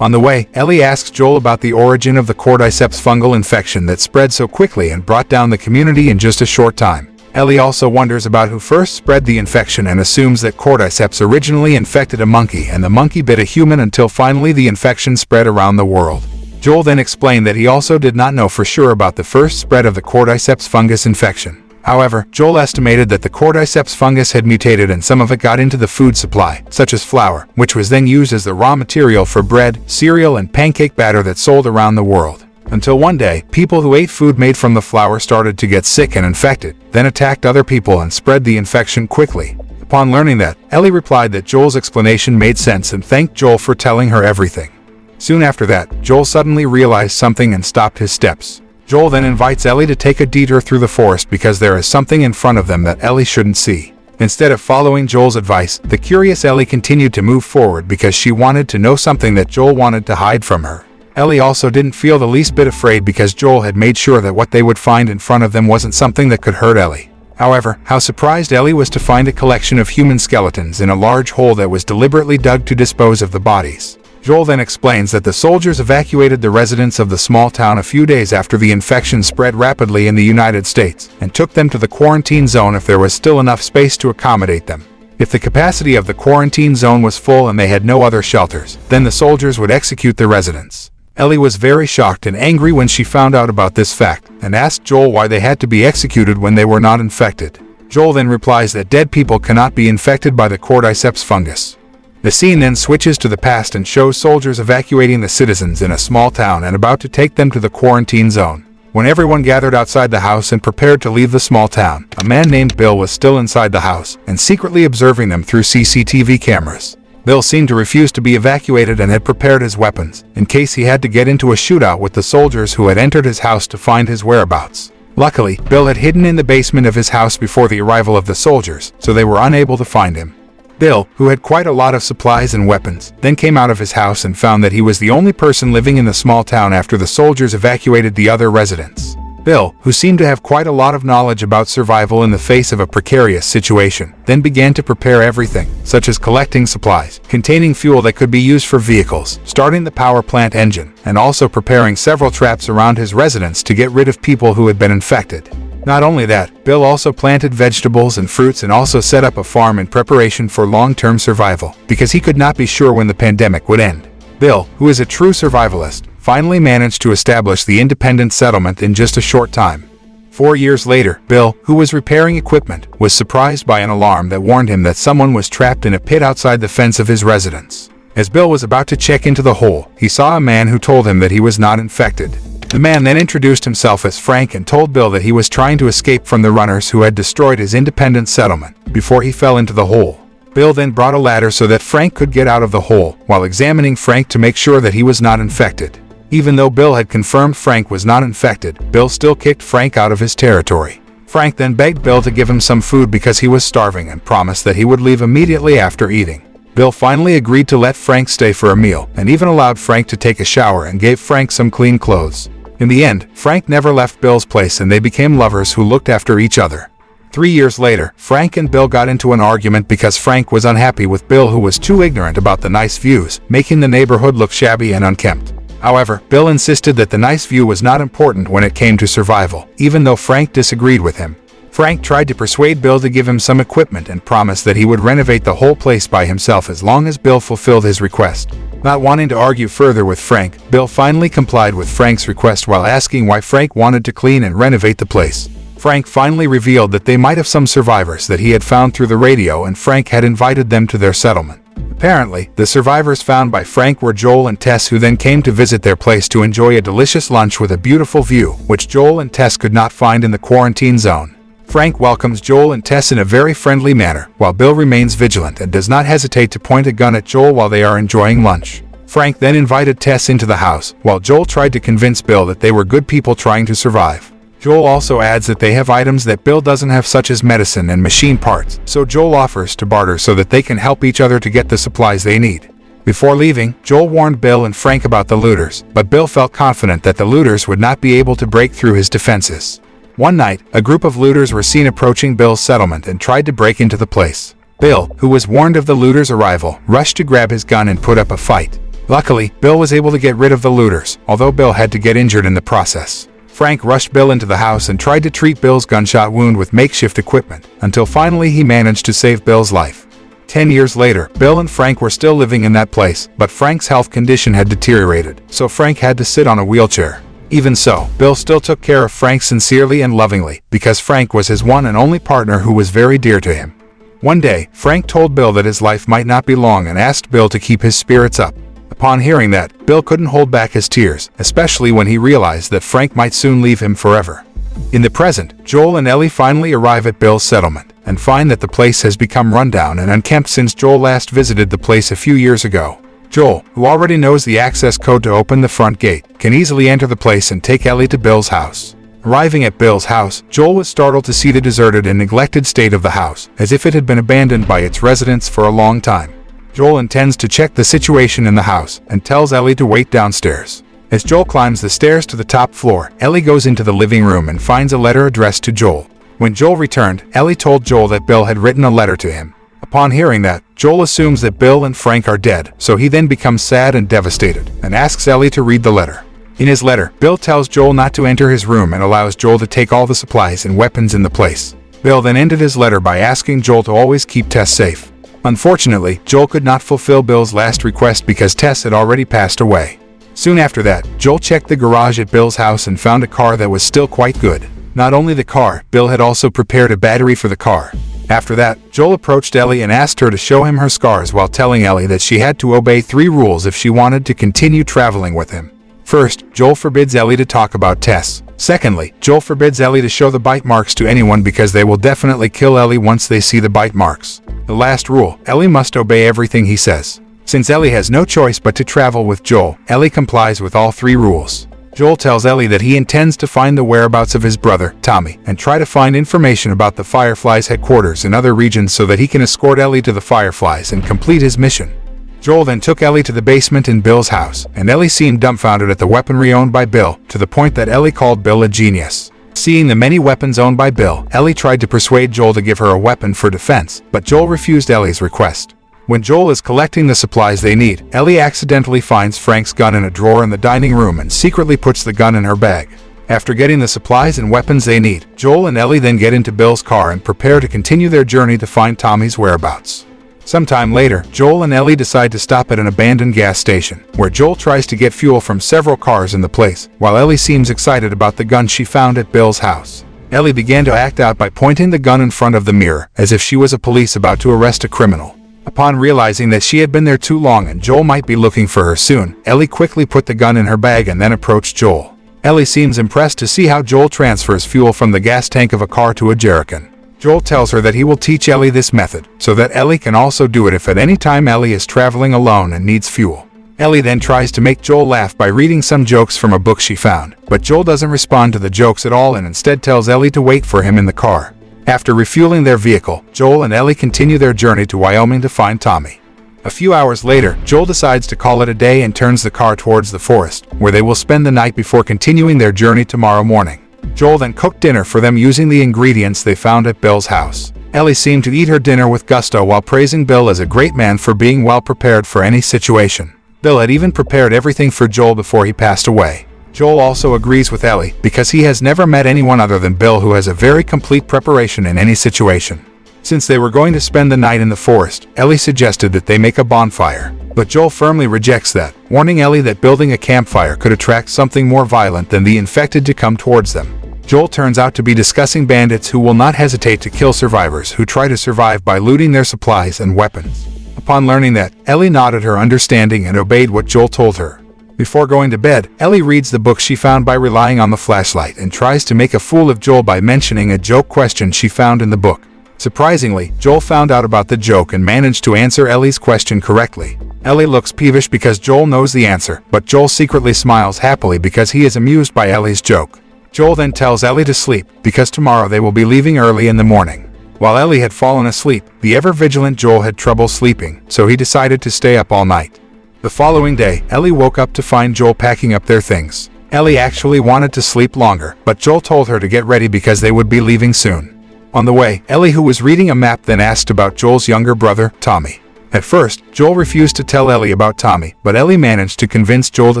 On the way, Ellie asks Joel about the origin of the cordyceps fungal infection that spread so quickly and brought down the community in just a short time. Ellie also wonders about who first spread the infection and assumes that cordyceps originally infected a monkey and the monkey bit a human until finally the infection spread around the world. Joel then explained that he also did not know for sure about the first spread of the cordyceps fungus infection. However, Joel estimated that the cordyceps fungus had mutated and some of it got into the food supply, such as flour, which was then used as the raw material for bread, cereal, and pancake batter that sold around the world. Until one day, people who ate food made from the flour started to get sick and infected, then attacked other people and spread the infection quickly. Upon learning that, Ellie replied that Joel's explanation made sense and thanked Joel for telling her everything. Soon after that, Joel suddenly realized something and stopped his steps. Joel then invites Ellie to take a detour through the forest because there is something in front of them that Ellie shouldn't see. Instead of following Joel's advice, the curious Ellie continued to move forward because she wanted to know something that Joel wanted to hide from her. Ellie also didn't feel the least bit afraid because Joel had made sure that what they would find in front of them wasn't something that could hurt Ellie. However, how surprised Ellie was to find a collection of human skeletons in a large hole that was deliberately dug to dispose of the bodies. Joel then explains that the soldiers evacuated the residents of the small town a few days after the infection spread rapidly in the United States, and took them to the quarantine zone if there was still enough space to accommodate them. If the capacity of the quarantine zone was full and they had no other shelters, then the soldiers would execute the residents. Ellie was very shocked and angry when she found out about this fact, and asked Joel why they had to be executed when they were not infected. Joel then replies that dead people cannot be infected by the cordyceps fungus. The scene then switches to the past and shows soldiers evacuating the citizens in a small town and about to take them to the quarantine zone. When everyone gathered outside the house and prepared to leave the small town, a man named Bill was still inside the house and secretly observing them through CCTV cameras. Bill seemed to refuse to be evacuated and had prepared his weapons, in case he had to get into a shootout with the soldiers who had entered his house to find his whereabouts. Luckily, Bill had hidden in the basement of his house before the arrival of the soldiers, so they were unable to find him. Bill, who had quite a lot of supplies and weapons, then came out of his house and found that he was the only person living in the small town after the soldiers evacuated the other residents. Bill, who seemed to have quite a lot of knowledge about survival in the face of a precarious situation, then began to prepare everything, such as collecting supplies, containing fuel that could be used for vehicles, starting the power plant engine, and also preparing several traps around his residence to get rid of people who had been infected. Not only that, Bill also planted vegetables and fruits and also set up a farm in preparation for long-term survival, because he could not be sure when the pandemic would end. Bill, who is a true survivalist, finally managed to establish the independent settlement in just a short time. 4 years later, Bill, who was repairing equipment, was surprised by an alarm that warned him that someone was trapped in a pit outside the fence of his residence. As Bill was about to check into the hole, he saw a man who told him that he was not infected. The man then introduced himself as Frank and told Bill that he was trying to escape from the runners who had destroyed his independent settlement before he fell into the hole. Bill then brought a ladder so that Frank could get out of the hole, while examining Frank to make sure that he was not infected. Even though Bill had confirmed Frank was not infected, Bill still kicked Frank out of his territory. Frank then begged Bill to give him some food because he was starving and promised that he would leave immediately after eating. Bill finally agreed to let Frank stay for a meal, and even allowed Frank to take a shower and gave Frank some clean clothes. In the end, Frank never left Bill's place and they became lovers who looked after each other. 3 years later, Frank and Bill got into an argument because Frank was unhappy with Bill, who was too ignorant about the nice views, making the neighborhood look shabby and unkempt. However, Bill insisted that the nice view was not important when it came to survival, even though Frank disagreed with him. Frank tried to persuade Bill to give him some equipment and promised that he would renovate the whole place by himself as long as Bill fulfilled his request. Not wanting to argue further with Frank, Bill finally complied with Frank's request while asking why Frank wanted to clean and renovate the place. Frank finally revealed that they might have some survivors that he had found through the radio, and Frank had invited them to their settlement. Apparently, the survivors found by Frank were Joel and Tess, who then came to visit their place to enjoy a delicious lunch with a beautiful view, which Joel and Tess could not find in the quarantine zone. Frank welcomes Joel and Tess in a very friendly manner, while Bill remains vigilant and does not hesitate to point a gun at Joel while they are enjoying lunch. Frank then invited Tess into the house, while Joel tried to convince Bill that they were good people trying to survive. Joel also adds that they have items that Bill doesn't have, such as medicine and machine parts, so Joel offers to barter so that they can help each other to get the supplies they need. Before leaving, Joel warned Bill and Frank about the looters, but Bill felt confident that the looters would not be able to break through his defenses. One night, a group of looters were seen approaching Bill's settlement and tried to break into the place. Bill, who was warned of the looters' arrival, rushed to grab his gun and put up a fight. Luckily, Bill was able to get rid of the looters, although Bill had to get injured in the process. Frank rushed Bill into the house and tried to treat Bill's gunshot wound with makeshift equipment, until finally he managed to save Bill's life. 10 years later, Bill and Frank were still living in that place, but Frank's health condition had deteriorated, so Frank had to sit on a wheelchair. Even so, Bill still took care of Frank sincerely and lovingly, because Frank was his one and only partner who was very dear to him. One day, Frank told Bill that his life might not be long and asked Bill to keep his spirits up. Upon hearing that, Bill couldn't hold back his tears, especially when he realized that Frank might soon leave him forever. In the present, Joel and Ellie finally arrive at Bill's settlement, and find that the place has become rundown and unkempt since Joel last visited the place a few years ago. Joel, who already knows the access code to open the front gate, can easily enter the place and take Ellie to Bill's house. Arriving at Bill's house, Joel was startled to see the deserted and neglected state of the house, as if it had been abandoned by its residents for a long time. Joel intends to check the situation in the house, and tells Ellie to wait downstairs. As Joel climbs the stairs to the top floor, Ellie goes into the living room and finds a letter addressed to Joel. When Joel returned, Ellie told Joel that Bill had written a letter to him. Upon hearing that, Joel assumes that Bill and Frank are dead, so he then becomes sad and devastated, and asks Ellie to read the letter. In his letter, Bill tells Joel not to enter his room and allows Joel to take all the supplies and weapons in the place. Bill then ended his letter by asking Joel to always keep Tess safe. Unfortunately, Joel could not fulfill Bill's last request because Tess had already passed away. Soon after that, Joel checked the garage at Bill's house and found a car that was still quite good. Not only the car, Bill had also prepared a battery for the car. After that, Joel approached Ellie and asked her to show him her scars while telling Ellie that she had to obey 3 rules if she wanted to continue traveling with him. First, Joel forbids Ellie to talk about Tess. Secondly, Joel forbids Ellie to show the bite marks to anyone because they will definitely kill Ellie once they see the bite marks. The last rule, Ellie must obey everything he says. Since Ellie has no choice but to travel with Joel, Ellie complies with all 3 rules. Joel tells Ellie that he intends to find the whereabouts of his brother, Tommy, and try to find information about the Fireflies' headquarters in other regions so that he can escort Ellie to the Fireflies and complete his mission. Joel then took Ellie to the basement in Bill's house, and Ellie seemed dumbfounded at the weaponry owned by Bill, to the point that Ellie called Bill a genius. Seeing the many weapons owned by Bill, Ellie tried to persuade Joel to give her a weapon for defense, but Joel refused Ellie's request. When Joel is collecting the supplies they need, Ellie accidentally finds Frank's gun in a drawer in the dining room and secretly puts the gun in her bag. After getting the supplies and weapons they need, Joel and Ellie then get into Bill's car and prepare to continue their journey to find Tommy's whereabouts. Sometime later, Joel and Ellie decide to stop at an abandoned gas station, where Joel tries to get fuel from several cars in the place, while Ellie seems excited about the gun she found at Bill's house. Ellie began to act out by pointing the gun in front of the mirror, as if she was a police about to arrest a criminal. Upon realizing that she had been there too long and Joel might be looking for her soon, Ellie quickly put the gun in her bag and then approached Joel. Ellie seems impressed to see how Joel transfers fuel from the gas tank of a car to a jerrycan. Joel tells her that he will teach Ellie this method, so that Ellie can also do it if at any time Ellie is traveling alone and needs fuel. Ellie then tries to make Joel laugh by reading some jokes from a book she found, but Joel doesn't respond to the jokes at all and instead tells Ellie to wait for him in the car. After refueling their vehicle, Joel and Ellie continue their journey to Wyoming to find Tommy. A few hours later, Joel decides to call it a day and turns the car towards the forest, where they will spend the night before continuing their journey tomorrow morning. Joel then cooked dinner for them using the ingredients they found at Bill's house. Ellie seemed to eat her dinner with gusto while praising Bill as a great man for being well prepared for any situation. Bill had even prepared everything for Joel before he passed away. Joel also agrees with Ellie, because he has never met anyone other than Bill who has a very complete preparation in any situation. Since they were going to spend the night in the forest, Ellie suggested that they make a bonfire, but Joel firmly rejects that, warning Ellie that building a campfire could attract something more violent than the infected to come towards them. Joel turns out to be discussing bandits who will not hesitate to kill survivors who try to survive by looting their supplies and weapons. Upon learning that, Ellie nodded her understanding and obeyed what Joel told her. Before going to bed, Ellie reads the book she found by relying on the flashlight and tries to make a fool of Joel by mentioning a joke question she found in the book. Surprisingly, Joel found out about the joke and managed to answer Ellie's question correctly. Ellie looks peevish because Joel knows the answer, but Joel secretly smiles happily because he is amused by Ellie's joke. Joel then tells Ellie to sleep, because tomorrow they will be leaving early in the morning. While Ellie had fallen asleep, the ever-vigilant Joel had trouble sleeping, so he decided to stay up all night. The following day, Ellie woke up to find Joel packing up their things. Ellie actually wanted to sleep longer, but Joel told her to get ready because they would be leaving soon. On the way, Ellie, who was reading a map, then asked about Joel's younger brother, Tommy. At first, Joel refused to tell Ellie about Tommy, but Ellie managed to convince Joel to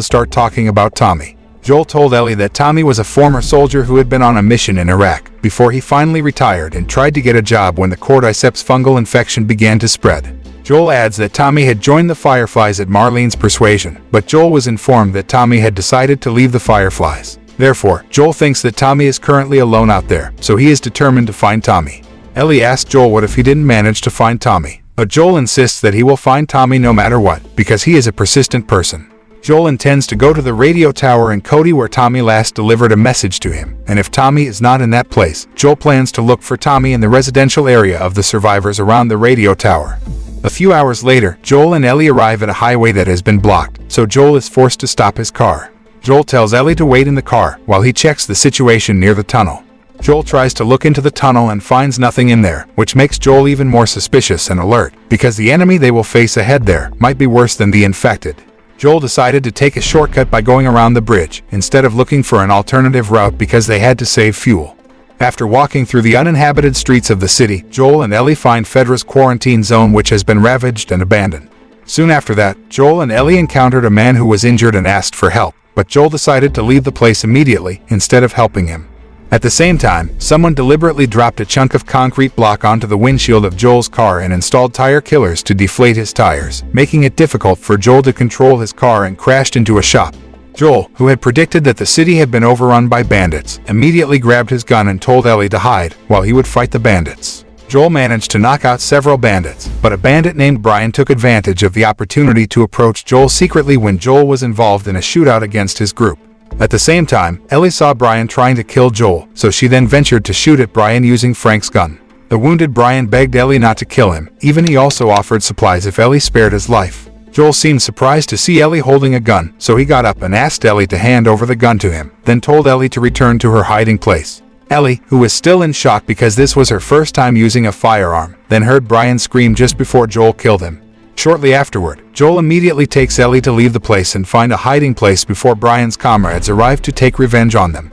start talking about Tommy. Joel told Ellie that Tommy was a former soldier who had been on a mission in Iraq, before he finally retired and tried to get a job when the cordyceps fungal infection began to spread. Joel adds that Tommy had joined the Fireflies at Marlene's persuasion, but Joel was informed that Tommy had decided to leave the Fireflies. Therefore, Joel thinks that Tommy is currently alone out there, so he is determined to find Tommy. Ellie asks Joel what if he didn't manage to find Tommy, but Joel insists that he will find Tommy no matter what, because he is a persistent person. Joel intends to go to the radio tower in Cody where Tommy last delivered a message to him, and if Tommy is not in that place, Joel plans to look for Tommy in the residential area of the survivors around the radio tower. A few hours later, Joel and Ellie arrive at a highway that has been blocked, so Joel is forced to stop his car. Joel tells Ellie to wait in the car while he checks the situation near the tunnel. Joel tries to look into the tunnel and finds nothing in there, which makes Joel even more suspicious and alert, because the enemy they will face ahead there might be worse than the infected. Joel decided to take a shortcut by going around the bridge, instead of looking for an alternative route because they had to save fuel. After walking through the uninhabited streets of the city, Joel and Ellie find Fedra's quarantine zone, which has been ravaged and abandoned. Soon after that, Joel and Ellie encountered a man who was injured and asked for help, but Joel decided to leave the place immediately instead of helping him. At the same time, someone deliberately dropped a chunk of concrete block onto the windshield of Joel's car and installed tire killers to deflate his tires, making it difficult for Joel to control his car, and crashed into a shop. Joel, who had predicted that the city had been overrun by bandits, immediately grabbed his gun and told Ellie to hide while he would fight the bandits. Joel managed to knock out several bandits, but a bandit named Brian took advantage of the opportunity to approach Joel secretly when Joel was involved in a shootout against his group. At the same time, Ellie saw Brian trying to kill Joel, so she then ventured to shoot at Brian using Frank's gun. The wounded Brian begged Ellie not to kill him, even he also offered supplies if Ellie spared his life. Joel seemed surprised to see Ellie holding a gun, so he got up and asked Ellie to hand over the gun to him, then told Ellie to return to her hiding place. Ellie, who was still in shock because this was her first time using a firearm, then heard Brian scream just before Joel killed him. Shortly afterward, Joel immediately takes Ellie to leave the place and find a hiding place before Brian's comrades arrive to take revenge on them.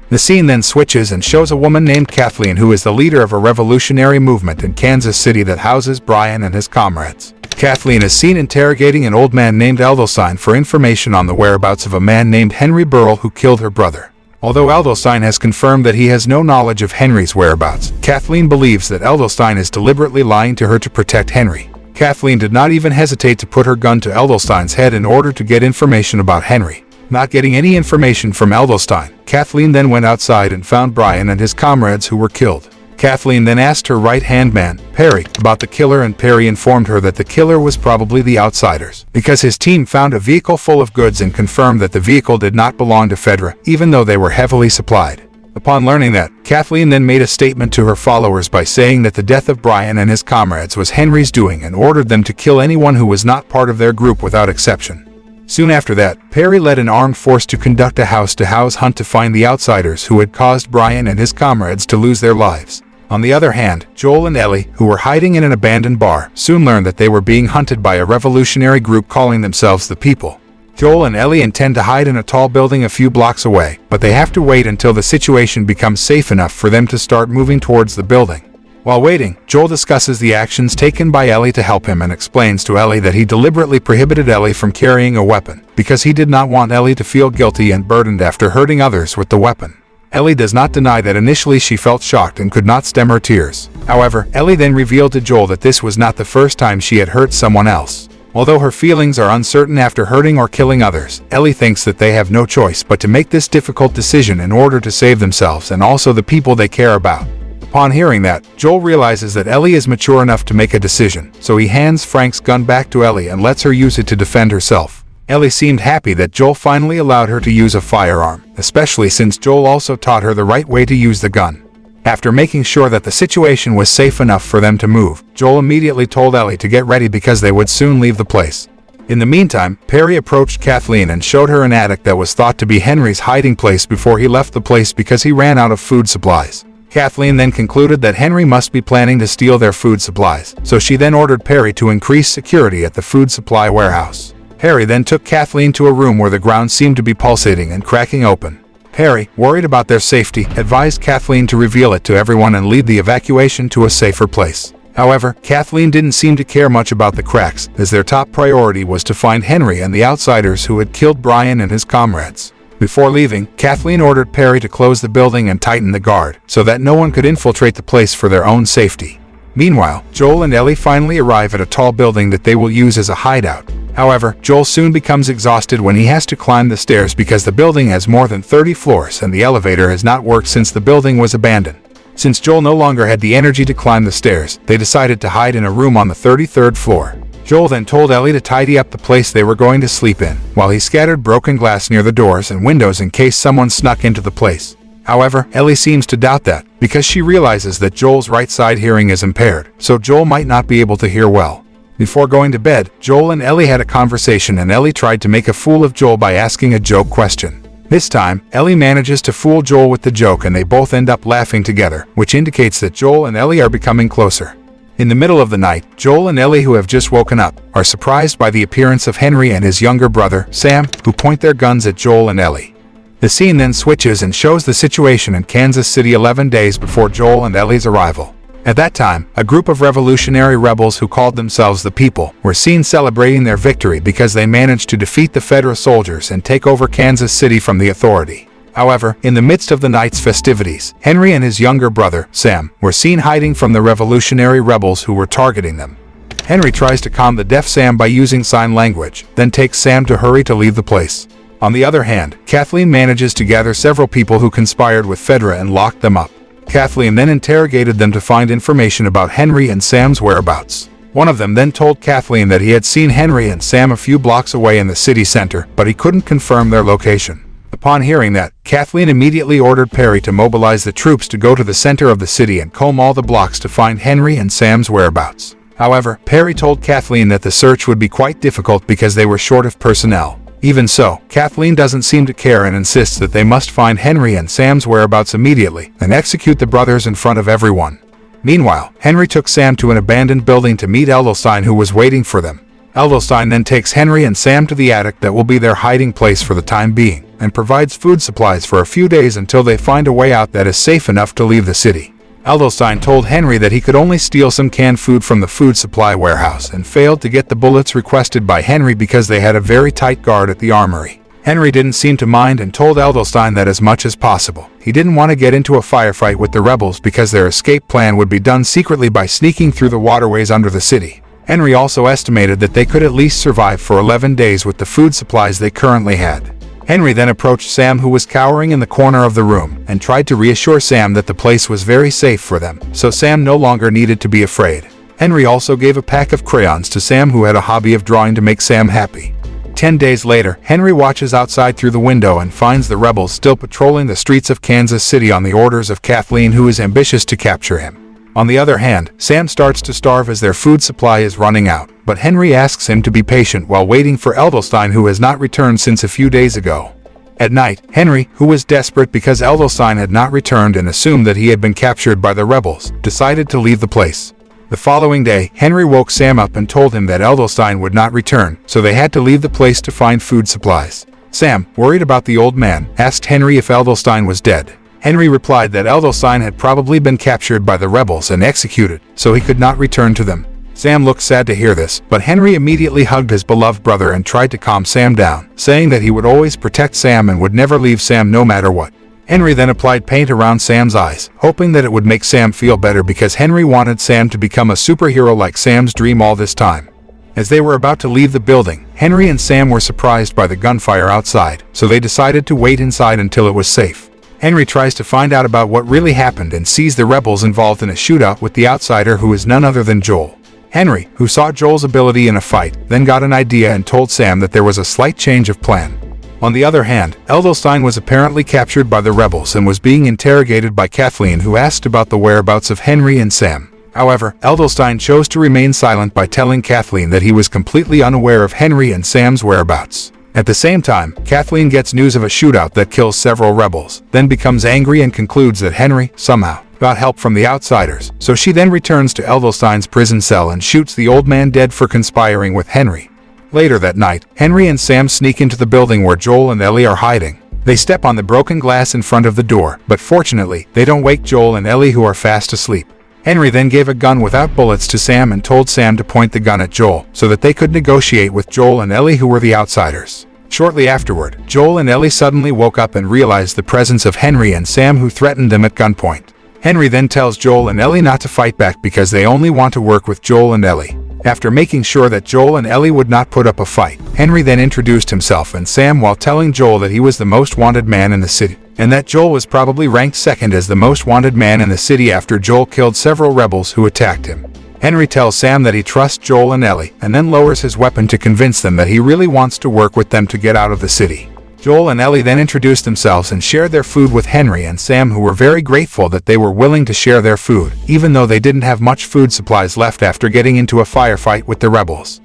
The scene then switches and shows a woman named Kathleen, who is the leader of a revolutionary movement in Kansas City that houses Brian and his comrades. Kathleen is seen interrogating an old man named Edelstein for information on the whereabouts of a man named Henry Burrell who killed her brother. Although Edelstein has confirmed that he has no knowledge of Henry's whereabouts, Kathleen believes that Edelstein is deliberately lying to her to protect Henry. Kathleen did not even hesitate to put her gun to Edelstein's head in order to get information about Henry. Not getting any information from Edelstein, Kathleen then went outside and found Brian and his comrades who were killed. Kathleen then asked her right-hand man, Perry, about the killer, and Perry informed her that the killer was probably the Outsiders, because his team found a vehicle full of goods and confirmed that the vehicle did not belong to Fedra, even though they were heavily supplied. Upon learning that, Kathleen then made a statement to her followers by saying that the death of Brian and his comrades was Henry's doing and ordered them to kill anyone who was not part of their group without exception. Soon after that, Perry led an armed force to conduct a house-to-house hunt to find the Outsiders who had caused Brian and his comrades to lose their lives. On the other hand, Joel and Ellie, who were hiding in an abandoned bar, soon learned that they were being hunted by a revolutionary group calling themselves the People. Joel and Ellie intend to hide in a tall building a few blocks away, but they have to wait until the situation becomes safe enough for them to start moving towards the building. While waiting, Joel discusses the actions taken by Ellie to help him and explains to Ellie that he deliberately prohibited Ellie from carrying a weapon, because he did not want Ellie to feel guilty and burdened after hurting others with the weapon. Ellie does not deny that initially she felt shocked and could not stem her tears. However, Ellie then revealed to Joel that this was not the first time she had hurt someone else. Although her feelings are uncertain after hurting or killing others, Ellie thinks that they have no choice but to make this difficult decision in order to save themselves and also the people they care about. Upon hearing that, Joel realizes that Ellie is mature enough to make a decision, so he hands Frank's gun back to Ellie and lets her use it to defend herself. Ellie seemed happy that Joel finally allowed her to use a firearm, especially since Joel also taught her the right way to use the gun. After making sure that the situation was safe enough for them to move, Joel immediately told Ellie to get ready because they would soon leave the place. In the meantime, Perry approached Kathleen and showed her an attic that was thought to be Henry's hiding place before he left the place because he ran out of food supplies. Kathleen then concluded that Henry must be planning to steal their food supplies, so she then ordered Perry to increase security at the food supply warehouse. Perry then took Kathleen to a room where the ground seemed to be pulsating and cracking open. Perry, worried about their safety, advised Kathleen to reveal it to everyone and lead the evacuation to a safer place. However, Kathleen didn't seem to care much about the cracks, as their top priority was to find Henry and the outsiders who had killed Brian and his comrades. Before leaving, Kathleen ordered Perry to close the building and tighten the guard, so that no one could infiltrate the place for their own safety. Meanwhile, Joel and Ellie finally arrive at a tall building that they will use as a hideout. However, Joel soon becomes exhausted when he has to climb the stairs because the building has more than 30 floors and the elevator has not worked since the building was abandoned. Since Joel no longer had the energy to climb the stairs, they decided to hide in a room on the 33rd floor. Joel then told Ellie to tidy up the place they were going to sleep in, while he scattered broken glass near the doors and windows in case someone snuck into the place. However, Ellie seems to doubt that, because she realizes that Joel's right side hearing is impaired, so Joel might not be able to hear well. Before going to bed, Joel and Ellie had a conversation and Ellie tried to make a fool of Joel by asking a joke question. This time, Ellie manages to fool Joel with the joke and they both end up laughing together, which indicates that Joel and Ellie are becoming closer. In the middle of the night, Joel and Ellie, who have just woken up, are surprised by the appearance of Henry and his younger brother, Sam, who point their guns at Joel and Ellie. The scene then switches and shows the situation in Kansas City 11 days before Joel and Ellie's arrival. At that time, a group of revolutionary rebels who called themselves the People were seen celebrating their victory because they managed to defeat the Federal soldiers and take over Kansas City from the authority. However, in the midst of the night's festivities, Henry and his younger brother, Sam, were seen hiding from the revolutionary rebels who were targeting them. Henry tries to calm the deaf Sam by using sign language, then takes Sam to hurry to leave the place. On the other hand, Kathleen manages to gather several people who conspired with Fedra and locked them up. Kathleen then interrogated them to find information about Henry and Sam's whereabouts. One of them then told Kathleen that he had seen Henry and Sam a few blocks away in the city center, but he couldn't confirm their location. Upon hearing that, Kathleen immediately ordered Perry to mobilize the troops to go to the center of the city and comb all the blocks to find Henry and Sam's whereabouts. However, Perry told Kathleen that the search would be quite difficult because they were short of personnel. Even so, Kathleen doesn't seem to care and insists that they must find Henry and Sam's whereabouts immediately and execute the brothers in front of everyone. Meanwhile, Henry took Sam to an abandoned building to meet Edelstein, who was waiting for them. Edelstein then takes Henry and Sam to the attic that will be their hiding place for the time being, and provides food supplies for a few days until they find a way out that is safe enough to leave the city. Edelstein told Henry that he could only steal some canned food from the food supply warehouse and failed to get the bullets requested by Henry because they had a very tight guard at the armory. Henry didn't seem to mind and told Edelstein that as much as possible, he didn't want to get into a firefight with the rebels because their escape plan would be done secretly by sneaking through the waterways under the city. Henry also estimated that they could at least survive for 11 days with the food supplies they currently had. Henry then approached Sam, who was cowering in the corner of the room, and tried to reassure Sam that the place was very safe for them, so Sam no longer needed to be afraid. Henry also gave a pack of crayons to Sam, who had a hobby of drawing, to make Sam happy. 10 days later, Henry watches outside through the window and finds the rebels still patrolling the streets of Kansas City on the orders of Kathleen, who is ambitious to capture him. On the other hand, Sam starts to starve as their food supply is running out, but Henry asks him to be patient while waiting for Edelstein, who has not returned since a few days ago. At night, Henry, who was desperate because Edelstein had not returned and assumed that he had been captured by the rebels, decided to leave the place. The following day, Henry woke Sam up and told him that Edelstein would not return, so they had to leave the place to find food supplies. Sam, worried about the old man, asked Henry if Edelstein was dead. Henry replied that Edelstein had probably been captured by the rebels and executed, so he could not return to them. Sam looked sad to hear this, but Henry immediately hugged his beloved brother and tried to calm Sam down, saying that he would always protect Sam and would never leave Sam no matter what. Henry then applied paint around Sam's eyes, hoping that it would make Sam feel better because Henry wanted Sam to become a superhero like Sam's dream all this time. As they were about to leave the building, Henry and Sam were surprised by the gunfire outside, so they decided to wait inside until it was safe. Henry tries to find out about what really happened and sees the rebels involved in a shootout with the outsider, who is none other than Joel. Henry, who saw Joel's ability in a fight, then got an idea and told Sam that there was a slight change of plan. On the other hand, Edelstein was apparently captured by the rebels and was being interrogated by Kathleen, who asked about the whereabouts of Henry and Sam. However, Edelstein chose to remain silent by telling Kathleen that he was completely unaware of Henry and Sam's whereabouts. At the same time, Kathleen gets news of a shootout that kills several rebels, then becomes angry and concludes that Henry, somehow, got help from the outsiders, so she then returns to Edelstein's prison cell and shoots the old man dead for conspiring with Henry. Later that night, Henry and Sam sneak into the building where Joel and Ellie are hiding. They step on the broken glass in front of the door, but fortunately, they don't wake Joel and Ellie, who are fast asleep. Henry then gave a gun without bullets to Sam and told Sam to point the gun at Joel, so that they could negotiate with Joel and Ellie, who were the outsiders. Shortly afterward, Joel and Ellie suddenly woke up and realized the presence of Henry and Sam, who threatened them at gunpoint. Henry then tells Joel and Ellie not to fight back because they only want to work with Joel and Ellie. After making sure that Joel and Ellie would not put up a fight, Henry then introduced himself and Sam while telling Joel that he was the most wanted man in the city, and that Joel was probably ranked second as the most wanted man in the city after Joel killed several rebels who attacked him. Henry tells Sam that he trusts Joel and Ellie, and then lowers his weapon to convince them that he really wants to work with them to get out of the city. Joel and Ellie then introduced themselves and shared their food with Henry and Sam, who were very grateful that they were willing to share their food, even though they didn't have much food supplies left after getting into a firefight with the rebels.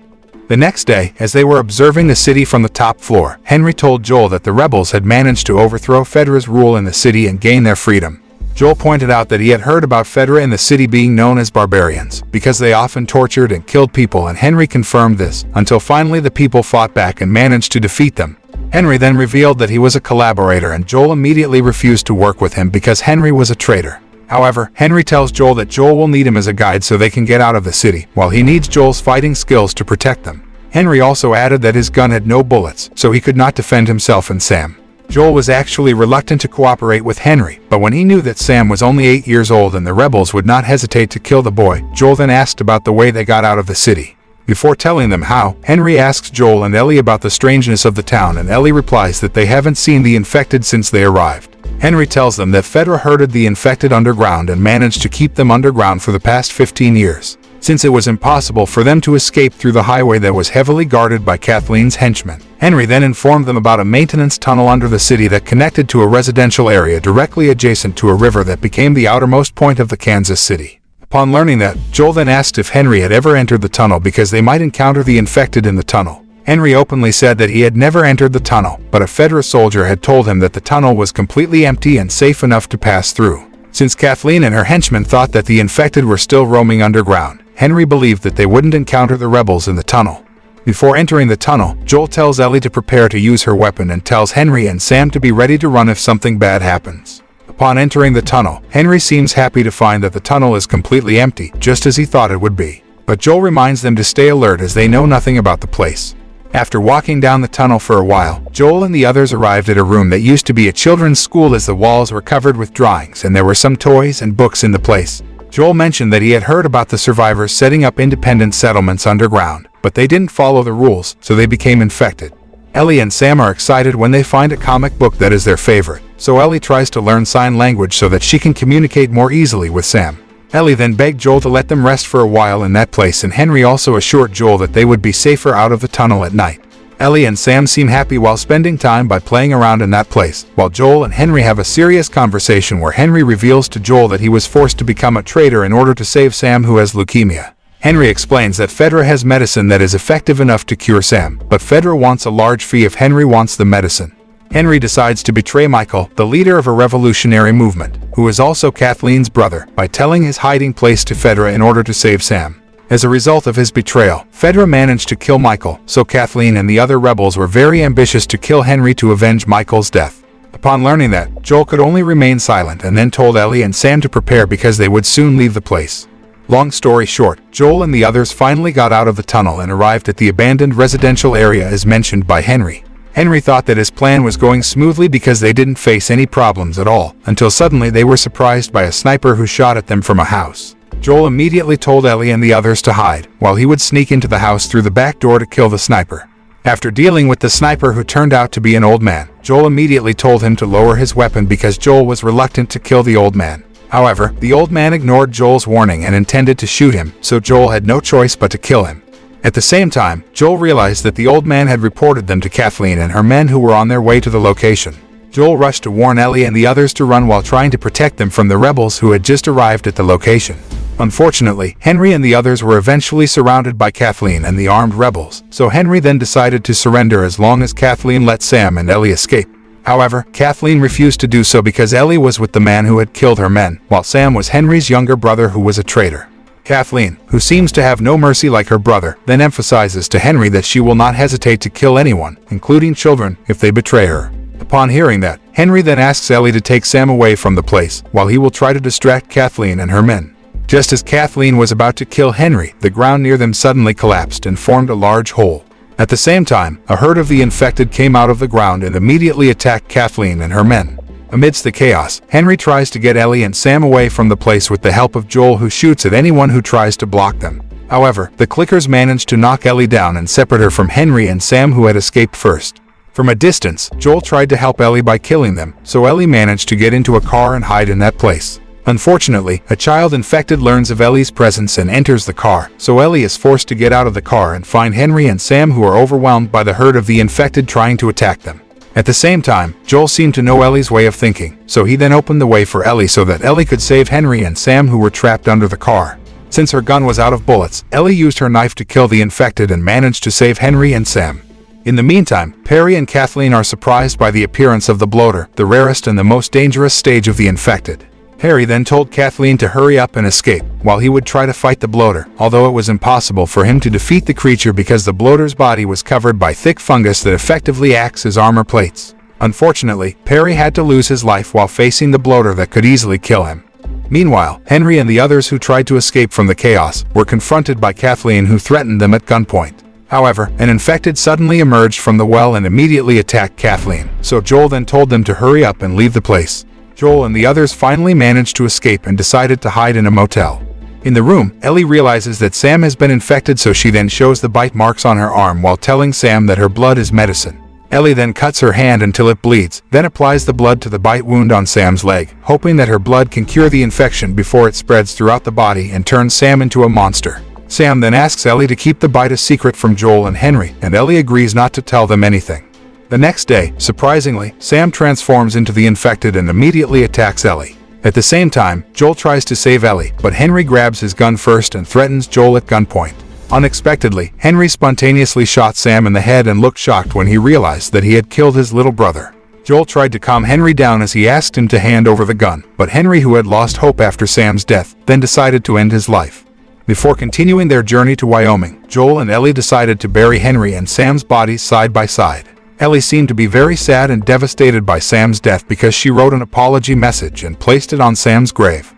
The next day, as they were observing the city from the top floor, Henry told Joel that the rebels had managed to overthrow Fedra's rule in the city and gain their freedom. Joel pointed out that he had heard about Fedra in the city being known as barbarians, because they often tortured and killed people, and Henry confirmed this, until finally the people fought back and managed to defeat them. Henry then revealed that he was a collaborator, and Joel immediately refused to work with him because Henry was a traitor. However, Henry tells Joel that Joel will need him as a guide so they can get out of the city, while he needs Joel's fighting skills to protect them. Henry also added that his gun had no bullets, so he could not defend himself and Sam. Joel was actually reluctant to cooperate with Henry, but when he knew that Sam was only 8 years old and the rebels would not hesitate to kill the boy, Joel then asked about the way they got out of the city. Before telling them how, Henry asks Joel and Ellie about the strangeness of the town, and Ellie replies that they haven't seen the infected since they arrived. Henry tells them that Fedra herded the infected underground and managed to keep them underground for the past 15 years, since it was impossible for them to escape through the highway that was heavily guarded by Kathleen's henchmen. Henry then informed them about a maintenance tunnel under the city that connected to a residential area directly adjacent to a river that became the outermost point of the Kansas City. Upon learning that, Joel then asked if Henry had ever entered the tunnel because they might encounter the infected in the tunnel. Henry openly said that he had never entered the tunnel, but a Fedra soldier had told him that the tunnel was completely empty and safe enough to pass through. Since Kathleen and her henchmen thought that the infected were still roaming underground, Henry believed that they wouldn't encounter the rebels in the tunnel. Before entering the tunnel, Joel tells Ellie to prepare to use her weapon and tells Henry and Sam to be ready to run if something bad happens. Upon entering the tunnel, Henry seems happy to find that the tunnel is completely empty, just as he thought it would be. But Joel reminds them to stay alert as they know nothing about the place. After walking down the tunnel for a while, Joel and the others arrived at a room that used to be a children's school, as the walls were covered with drawings and there were some toys and books in the place. Joel mentioned that he had heard about the survivors setting up independent settlements underground, but they didn't follow the rules, so they became infected. Ellie and Sam are excited when they find a comic book that is their favorite, so Ellie tries to learn sign language so that she can communicate more easily with Sam. Ellie then begged Joel to let them rest for a while in that place, and Henry also assured Joel that they would be safer out of the tunnel at night. Ellie and Sam seem happy while spending time by playing around in that place, while Joel and Henry have a serious conversation where Henry reveals to Joel that he was forced to become a traitor in order to save Sam, who has leukemia. Henry explains that Fedra has medicine that is effective enough to cure Sam, but Fedra wants a large fee if Henry wants the medicine. Henry decides to betray Michael, the leader of a revolutionary movement, who is also Kathleen's brother, by telling his hiding place to Fedra in order to save Sam. As a result of his betrayal, Fedra managed to kill Michael, so Kathleen and the other rebels were very ambitious to kill Henry to avenge Michael's death. Upon learning that, Joel could only remain silent and then told Ellie and Sam to prepare because they would soon leave the place. Long story short, Joel and the others finally got out of the tunnel and arrived at the abandoned residential area as mentioned by Henry. Henry thought that his plan was going smoothly because they didn't face any problems at all, until suddenly they were surprised by a sniper who shot at them from a house. Joel immediately told Ellie and the others to hide, while he would sneak into the house through the back door to kill the sniper. After dealing with the sniper, who turned out to be an old man, Joel immediately told him to lower his weapon because Joel was reluctant to kill the old man. However, the old man ignored Joel's warning and intended to shoot him, so Joel had no choice but to kill him. At the same time, Joel realized that the old man had reported them to Kathleen and her men who were on their way to the location. Joel rushed to warn Ellie and the others to run while trying to protect them from the rebels who had just arrived at the location. Unfortunately, Henry and the others were eventually surrounded by Kathleen and the armed rebels, so Henry then decided to surrender as long as Kathleen let Sam and Ellie escape. However, Kathleen refused to do so because Ellie was with the man who had killed her men, while Sam was Henry's younger brother who was a traitor. Kathleen, who seems to have no mercy like her brother, then emphasizes to Henry that she will not hesitate to kill anyone, including children, if they betray her. Upon hearing that, Henry then asks Ellie to take Sam away from the place, while he will try to distract Kathleen and her men. Just as Kathleen was about to kill Henry, the ground near them suddenly collapsed and formed a large hole. At the same time, a herd of the infected came out of the ground and immediately attacked Kathleen and her men. Amidst the chaos, Henry tries to get Ellie and Sam away from the place with the help of Joel, who shoots at anyone who tries to block them. However, the clickers manage to knock Ellie down and separate her from Henry and Sam, who had escaped first. From a distance, Joel tried to help Ellie by killing them, so Ellie managed to get into a car and hide in that place. Unfortunately, a child infected learns of Ellie's presence and enters the car, so Ellie is forced to get out of the car and find Henry and Sam, who are overwhelmed by the herd of the infected trying to attack them. At the same time, Joel seemed to know Ellie's way of thinking, so he then opened the way for Ellie so that Ellie could save Henry and Sam, who were trapped under the car. Since her gun was out of bullets, Ellie used her knife to kill the infected and managed to save Henry and Sam. In the meantime, Perry and Kathleen are surprised by the appearance of the bloater, the rarest and the most dangerous stage of the infected. Harry then told Kathleen to hurry up and escape, while he would try to fight the bloater, although it was impossible for him to defeat the creature because the bloater's body was covered by thick fungus that effectively acts as armor plates. Unfortunately, Perry had to lose his life while facing the bloater that could easily kill him. Meanwhile, Henry and the others who tried to escape from the chaos were confronted by Kathleen, who threatened them at gunpoint. However, an infected suddenly emerged from the well and immediately attacked Kathleen, so Joel then told them to hurry up and leave the place. Joel and the others finally managed to escape and decided to hide in a motel. In the room, Ellie realizes that Sam has been infected, so she then shows the bite marks on her arm while telling Sam that her blood is medicine. Ellie then cuts her hand until it bleeds, then applies the blood to the bite wound on Sam's leg, hoping that her blood can cure the infection before it spreads throughout the body and turns Sam into a monster. Sam then asks Ellie to keep the bite a secret from Joel and Henry, and Ellie agrees not to tell them anything. The next day, surprisingly, Sam transforms into the infected and immediately attacks Ellie. At the same time, Joel tries to save Ellie, but Henry grabs his gun first and threatens Joel at gunpoint. Unexpectedly, Henry spontaneously shot Sam in the head and looked shocked when he realized that he had killed his little brother. Joel tried to calm Henry down as he asked him to hand over the gun, but Henry, who had lost hope after Sam's death, then decided to end his life. Before continuing their journey to Wyoming, Joel and Ellie decided to bury Henry and Sam's bodies side by side. Ellie seemed to be very sad and devastated by Sam's death because she wrote an apology message and placed it on Sam's grave.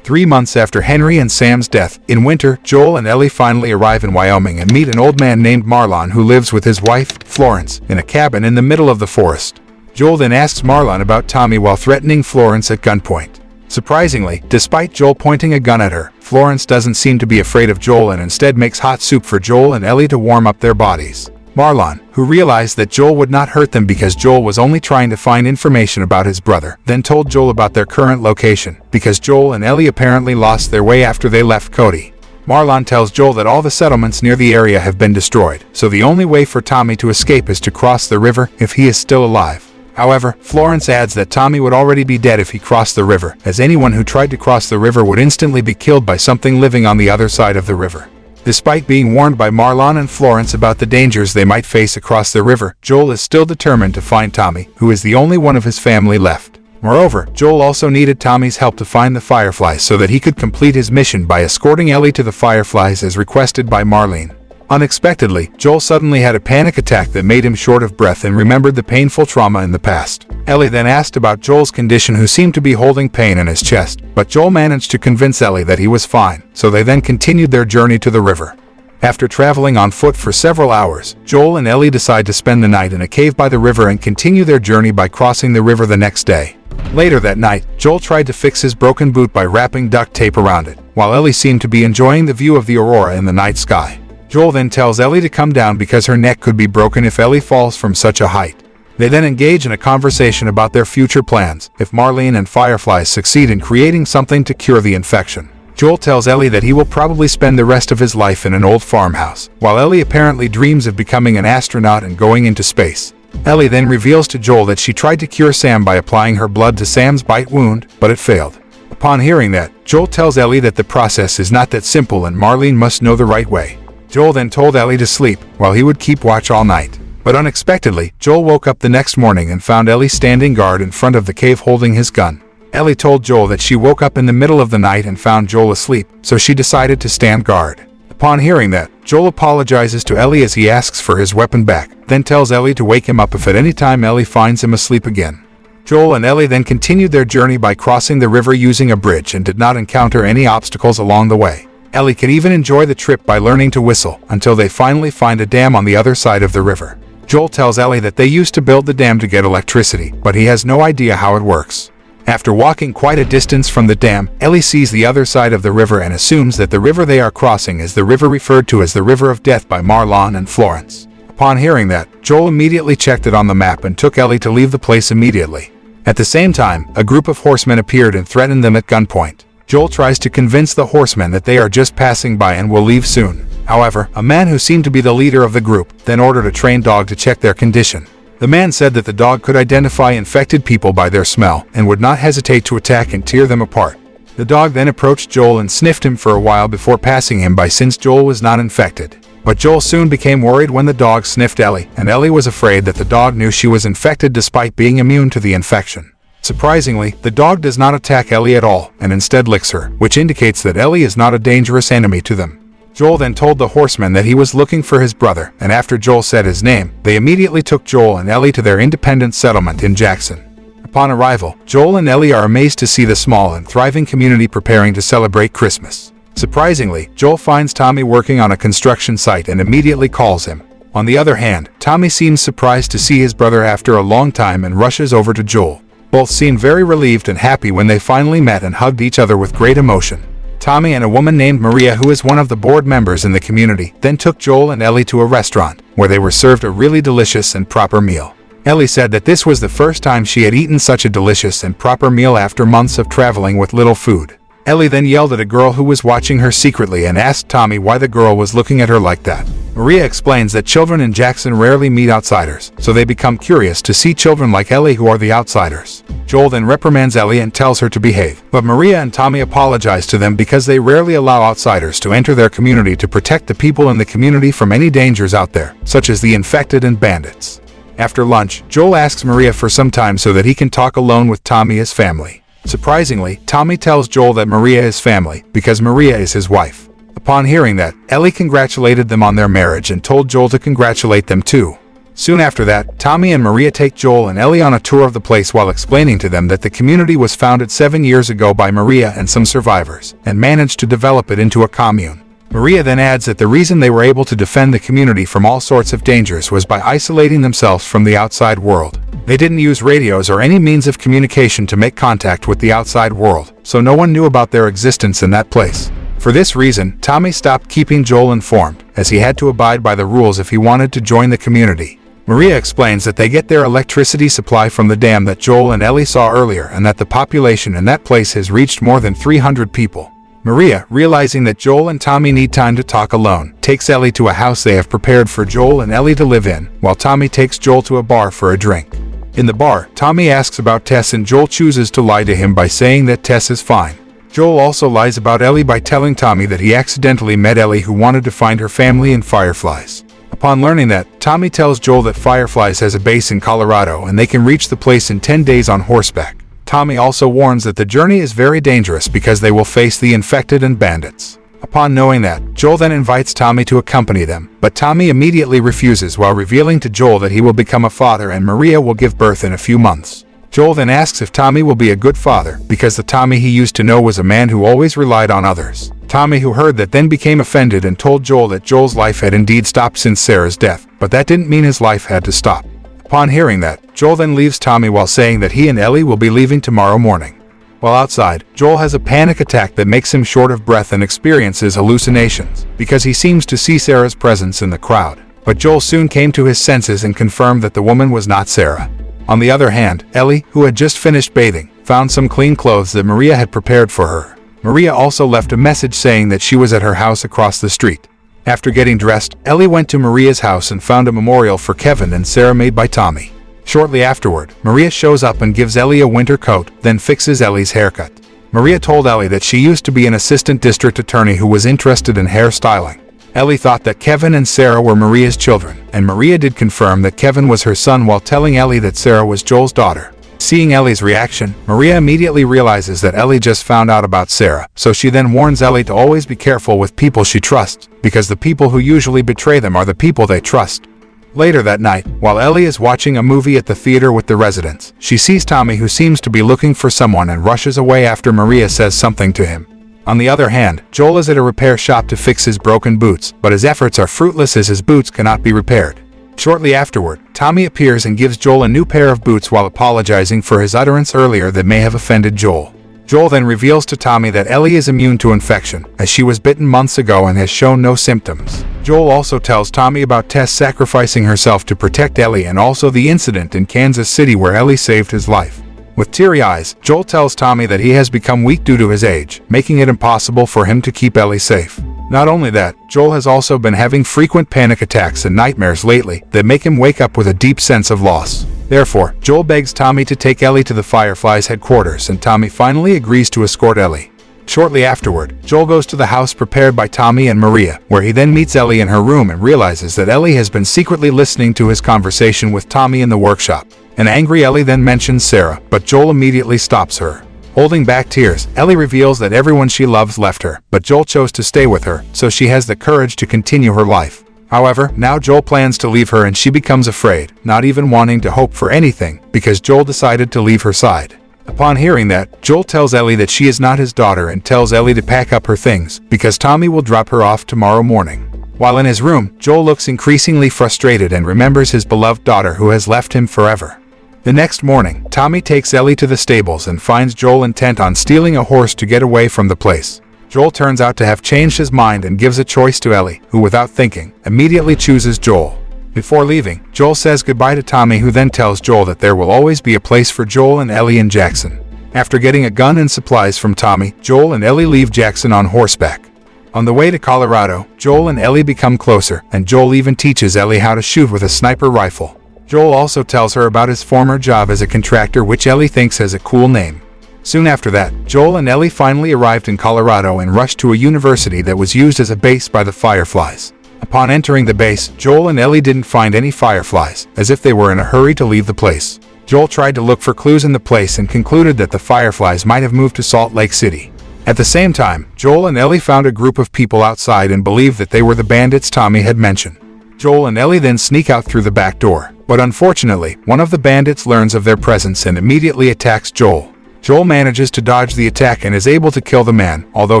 3 months after Henry and Sam's death, in winter, Joel and Ellie finally arrive in Wyoming and meet an old man named Marlon who lives with his wife, Florence, in a cabin in the middle of the forest. Joel then asks Marlon about Tommy while threatening Florence at gunpoint. Surprisingly, despite Joel pointing a gun at her, Florence doesn't seem to be afraid of Joel and instead makes hot soup for Joel and Ellie to warm up their bodies. Marlon, who realized that Joel would not hurt them because Joel was only trying to find information about his brother, then told Joel about their current location, because Joel and Ellie apparently lost their way after they left Cody. Marlon tells Joel that all the settlements near the area have been destroyed, so the only way for Tommy to escape is to cross the river if he is still alive. However, Florence adds that Tommy would already be dead if he crossed the river, as anyone who tried to cross the river would instantly be killed by something living on the other side of the river. Despite being warned by Marlon and Florence about the dangers they might face across the river, Joel is still determined to find Tommy, who is the only one of his family left. Moreover, Joel also needed Tommy's help to find the Fireflies so that he could complete his mission by escorting Ellie to the Fireflies as requested by Marlene. Unexpectedly, Joel suddenly had a panic attack that made him short of breath and remembered the painful trauma in the past. Ellie then asked about Joel's condition, who seemed to be holding pain in his chest, but Joel managed to convince Ellie that he was fine, so they then continued their journey to the river. After traveling on foot for several hours, Joel and Ellie decide to spend the night in a cave by the river and continue their journey by crossing the river the next day. Later that night, Joel tried to fix his broken boot by wrapping duct tape around it, while Ellie seemed to be enjoying the view of the aurora in the night sky. Joel then tells Ellie to come down because her neck could be broken if Ellie falls from such a height. They then engage in a conversation about their future plans if Marlene and Fireflies succeed in creating something to cure the infection. Joel tells Ellie that he will probably spend the rest of his life in an old farmhouse, while Ellie apparently dreams of becoming an astronaut and going into space. Ellie then reveals to Joel that she tried to cure Sam by applying her blood to Sam's bite wound, but it failed. Upon hearing that, Joel tells Ellie that the process is not that simple and Marlene must know the right way. Joel then told Ellie to sleep, while he would keep watch all night. But unexpectedly, Joel woke up the next morning and found Ellie standing guard in front of the cave holding his gun. Ellie told Joel that she woke up in the middle of the night and found Joel asleep, so she decided to stand guard. Upon hearing that, Joel apologizes to Ellie as he asks for his weapon back, then tells Ellie to wake him up if at any time Ellie finds him asleep again. Joel and Ellie then continued their journey by crossing the river using a bridge and did not encounter any obstacles along the way. Ellie could even enjoy the trip by learning to whistle, until they finally find a dam on the other side of the river. Joel tells Ellie that they used to build the dam to get electricity, but he has no idea how it works. After walking quite a distance from the dam, Ellie sees the other side of the river and assumes that the river they are crossing is the river referred to as the River of Death by Marlon and Florence. Upon hearing that, Joel immediately checked it on the map and took Ellie to leave the place immediately. At the same time, a group of horsemen appeared and threatened them at gunpoint. Joel tries to convince the horsemen that they are just passing by and will leave soon. However, a man who seemed to be the leader of the group then ordered a trained dog to check their condition. The man said that the dog could identify infected people by their smell and would not hesitate to attack and tear them apart. The dog then approached Joel and sniffed him for a while before passing him by since Joel was not infected. But Joel soon became worried when the dog sniffed Ellie, and Ellie was afraid that the dog knew she was infected despite being immune to the infection. Surprisingly, the dog does not attack Ellie at all and instead licks her, which indicates that Ellie is not a dangerous enemy to them. Joel then told the horsemen that he was looking for his brother, and after Joel said his name, they immediately took Joel and Ellie to their independent settlement in Jackson. Upon arrival, Joel and Ellie are amazed to see the small and thriving community preparing to celebrate Christmas. Surprisingly, Joel finds Tommy working on a construction site and immediately calls him. On the other hand, Tommy seems surprised to see his brother after a long time and rushes over to Joel. Both seem very relieved and happy when they finally met and hugged each other with great emotion. Tommy and a woman named Maria, who is one of the board members in the community, then took Joel and Ellie to a restaurant, where they were served a really delicious and proper meal. Ellie said that this was the first time she had eaten such a delicious and proper meal after months of traveling with little food. Ellie then yelled at a girl who was watching her secretly and asked Tommy why the girl was looking at her like that. Maria explains that children in Jackson rarely meet outsiders, so they become curious to see children like Ellie who are the outsiders. Joel then reprimands Ellie and tells her to behave, but Maria and Tommy apologize to them because they rarely allow outsiders to enter their community to protect the people in the community from any dangers out there, such as the infected and bandits. After lunch, Joel asks Maria for some time so that he can talk alone with Tommy as family. Surprisingly, Tommy tells Joel that Maria is family because Maria is his wife. Upon hearing that, Ellie congratulated them on their marriage and told Joel to congratulate them too. Soon after that, Tommy and Maria take Joel and Ellie on a tour of the place while explaining to them that the community was founded 7 years ago by Maria and some survivors, and managed to develop it into a commune. Maria then adds that the reason they were able to defend the community from all sorts of dangers was by isolating themselves from the outside world. They didn't use radios or any means of communication to make contact with the outside world, so no one knew about their existence in that place. For this reason, Tommy stopped keeping Joel informed, as he had to abide by the rules if he wanted to join the community. Maria explains that they get their electricity supply from the dam that Joel and Ellie saw earlier and that the population in that place has reached more than 300 people. Maria, realizing that Joel and Tommy need time to talk alone, takes Ellie to a house they have prepared for Joel and Ellie to live in, while Tommy takes Joel to a bar for a drink. In the bar, Tommy asks about Tess and Joel chooses to lie to him by saying that Tess is fine. Joel also lies about Ellie by telling Tommy that he accidentally met Ellie, who wanted to find her family in Fireflies. Upon learning that, Tommy tells Joel that Fireflies has a base in Colorado and they can reach the place in 10 days on horseback. Tommy also warns that the journey is very dangerous because they will face the infected and bandits. Upon knowing that, Joel then invites Tommy to accompany them, but Tommy immediately refuses while revealing to Joel that he will become a father and Maria will give birth in a few months. Joel then asks if Tommy will be a good father, because the Tommy he used to know was a man who always relied on others. Tommy, who heard that, then became offended and told Joel that Joel's life had indeed stopped since Sarah's death, but that didn't mean his life had to stop. Upon hearing that, Joel then leaves Tommy while saying that he and Ellie will be leaving tomorrow morning. While outside, Joel has a panic attack that makes him short of breath and experiences hallucinations, because he seems to see Sarah's presence in the crowd. but Joel soon came to his senses and confirmed that the woman was not Sarah. On the other hand, Ellie, who had just finished bathing, found some clean clothes that Maria had prepared for her. Maria also left a message saying that she was at her house across the street. After getting dressed, Ellie went to Maria's house and found a memorial for Kevin and Sarah made by Tommy. Shortly afterward, Maria shows up and gives Ellie a winter coat, then fixes Ellie's haircut. Maria told Ellie that she used to be an assistant district attorney who was interested in hairstyling. Ellie thought that Kevin and Sarah were Maria's children, and Maria did confirm that Kevin was her son while telling Ellie that Sarah was Joel's daughter. Seeing Ellie's reaction, Maria immediately realizes that Ellie just found out about Sarah, so she then warns Ellie to always be careful with people she trusts, because the people who usually betray them are the people they trust. Later that night, while Ellie is watching a movie at the theater with the residents, she sees Tommy, who seems to be looking for someone, and rushes away after Maria says something to him. On the other hand, Joel is at a repair shop to fix his broken boots, but his efforts are fruitless as his boots cannot be repaired. Shortly afterward, Tommy appears and gives Joel a new pair of boots while apologizing for his utterance earlier that may have offended Joel. Joel then reveals to Tommy that Ellie is immune to infection, as she was bitten months ago and has shown no symptoms. Joel also tells Tommy about Tess sacrificing herself to protect Ellie and also the incident in Kansas City where Ellie saved his life. With teary eyes, Joel tells Tommy that he has become weak due to his age, making it impossible for him to keep Ellie safe. Not only that, Joel has also been having frequent panic attacks and nightmares lately that make him wake up with a deep sense of loss. Therefore, Joel begs Tommy to take Ellie to the Fireflies headquarters, and Tommy finally agrees to escort Ellie. Shortly afterward, Joel goes to the house prepared by Tommy and Maria, where he then meets Ellie in her room and realizes that Ellie has been secretly listening to his conversation with Tommy in the workshop. An angry Ellie then mentions Sarah, but Joel immediately stops her. Holding back tears, Ellie reveals that everyone she loves left her, but Joel chose to stay with her, so she has the courage to continue her life. However, now Joel plans to leave her and she becomes afraid, not even wanting to hope for anything, because Joel decided to leave her side. Upon hearing that, Joel tells Ellie that she is not his daughter and tells Ellie to pack up her things, because Tommy will drop her off tomorrow morning. While in his room, Joel looks increasingly frustrated and remembers his beloved daughter who has left him forever. The next morning, Tommy takes Ellie to the stables and finds Joel intent on stealing a horse to get away from the place. Joel turns out to have changed his mind and gives a choice to Ellie, who without thinking, immediately chooses Joel. Before leaving, Joel says goodbye to Tommy, who then tells Joel that there will always be a place for Joel and Ellie in Jackson. After getting a gun and supplies from Tommy, Joel and Ellie leave Jackson on horseback. On the way to Colorado, Joel and Ellie become closer, and Joel even teaches Ellie how to shoot with a sniper rifle. Joel also tells her about his former job as a contractor, which Ellie thinks has a cool name. Soon after that, Joel and Ellie finally arrived in Colorado and rushed to a university that was used as a base by the Fireflies. Upon entering the base, Joel and Ellie didn't find any Fireflies, as if they were in a hurry to leave the place. Joel tried to look for clues in the place and concluded that the Fireflies might have moved to Salt Lake City. At the same time, Joel and Ellie found a group of people outside and believed that they were the bandits Tommy had mentioned. Joel and Ellie then sneak out through the back door, but unfortunately, one of the bandits learns of their presence and immediately attacks Joel. Joel manages to dodge the attack and is able to kill the man, although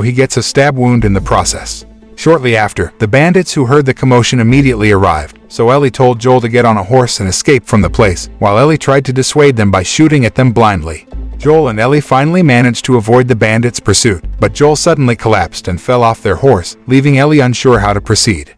he gets a stab wound in the process. Shortly after, the bandits who heard the commotion immediately arrived, so Ellie told Joel to get on a horse and escape from the place, while Ellie tried to dissuade them by shooting at them blindly. Joel and Ellie finally managed to avoid the bandits' pursuit, but Joel suddenly collapsed and fell off their horse, leaving Ellie unsure how to proceed.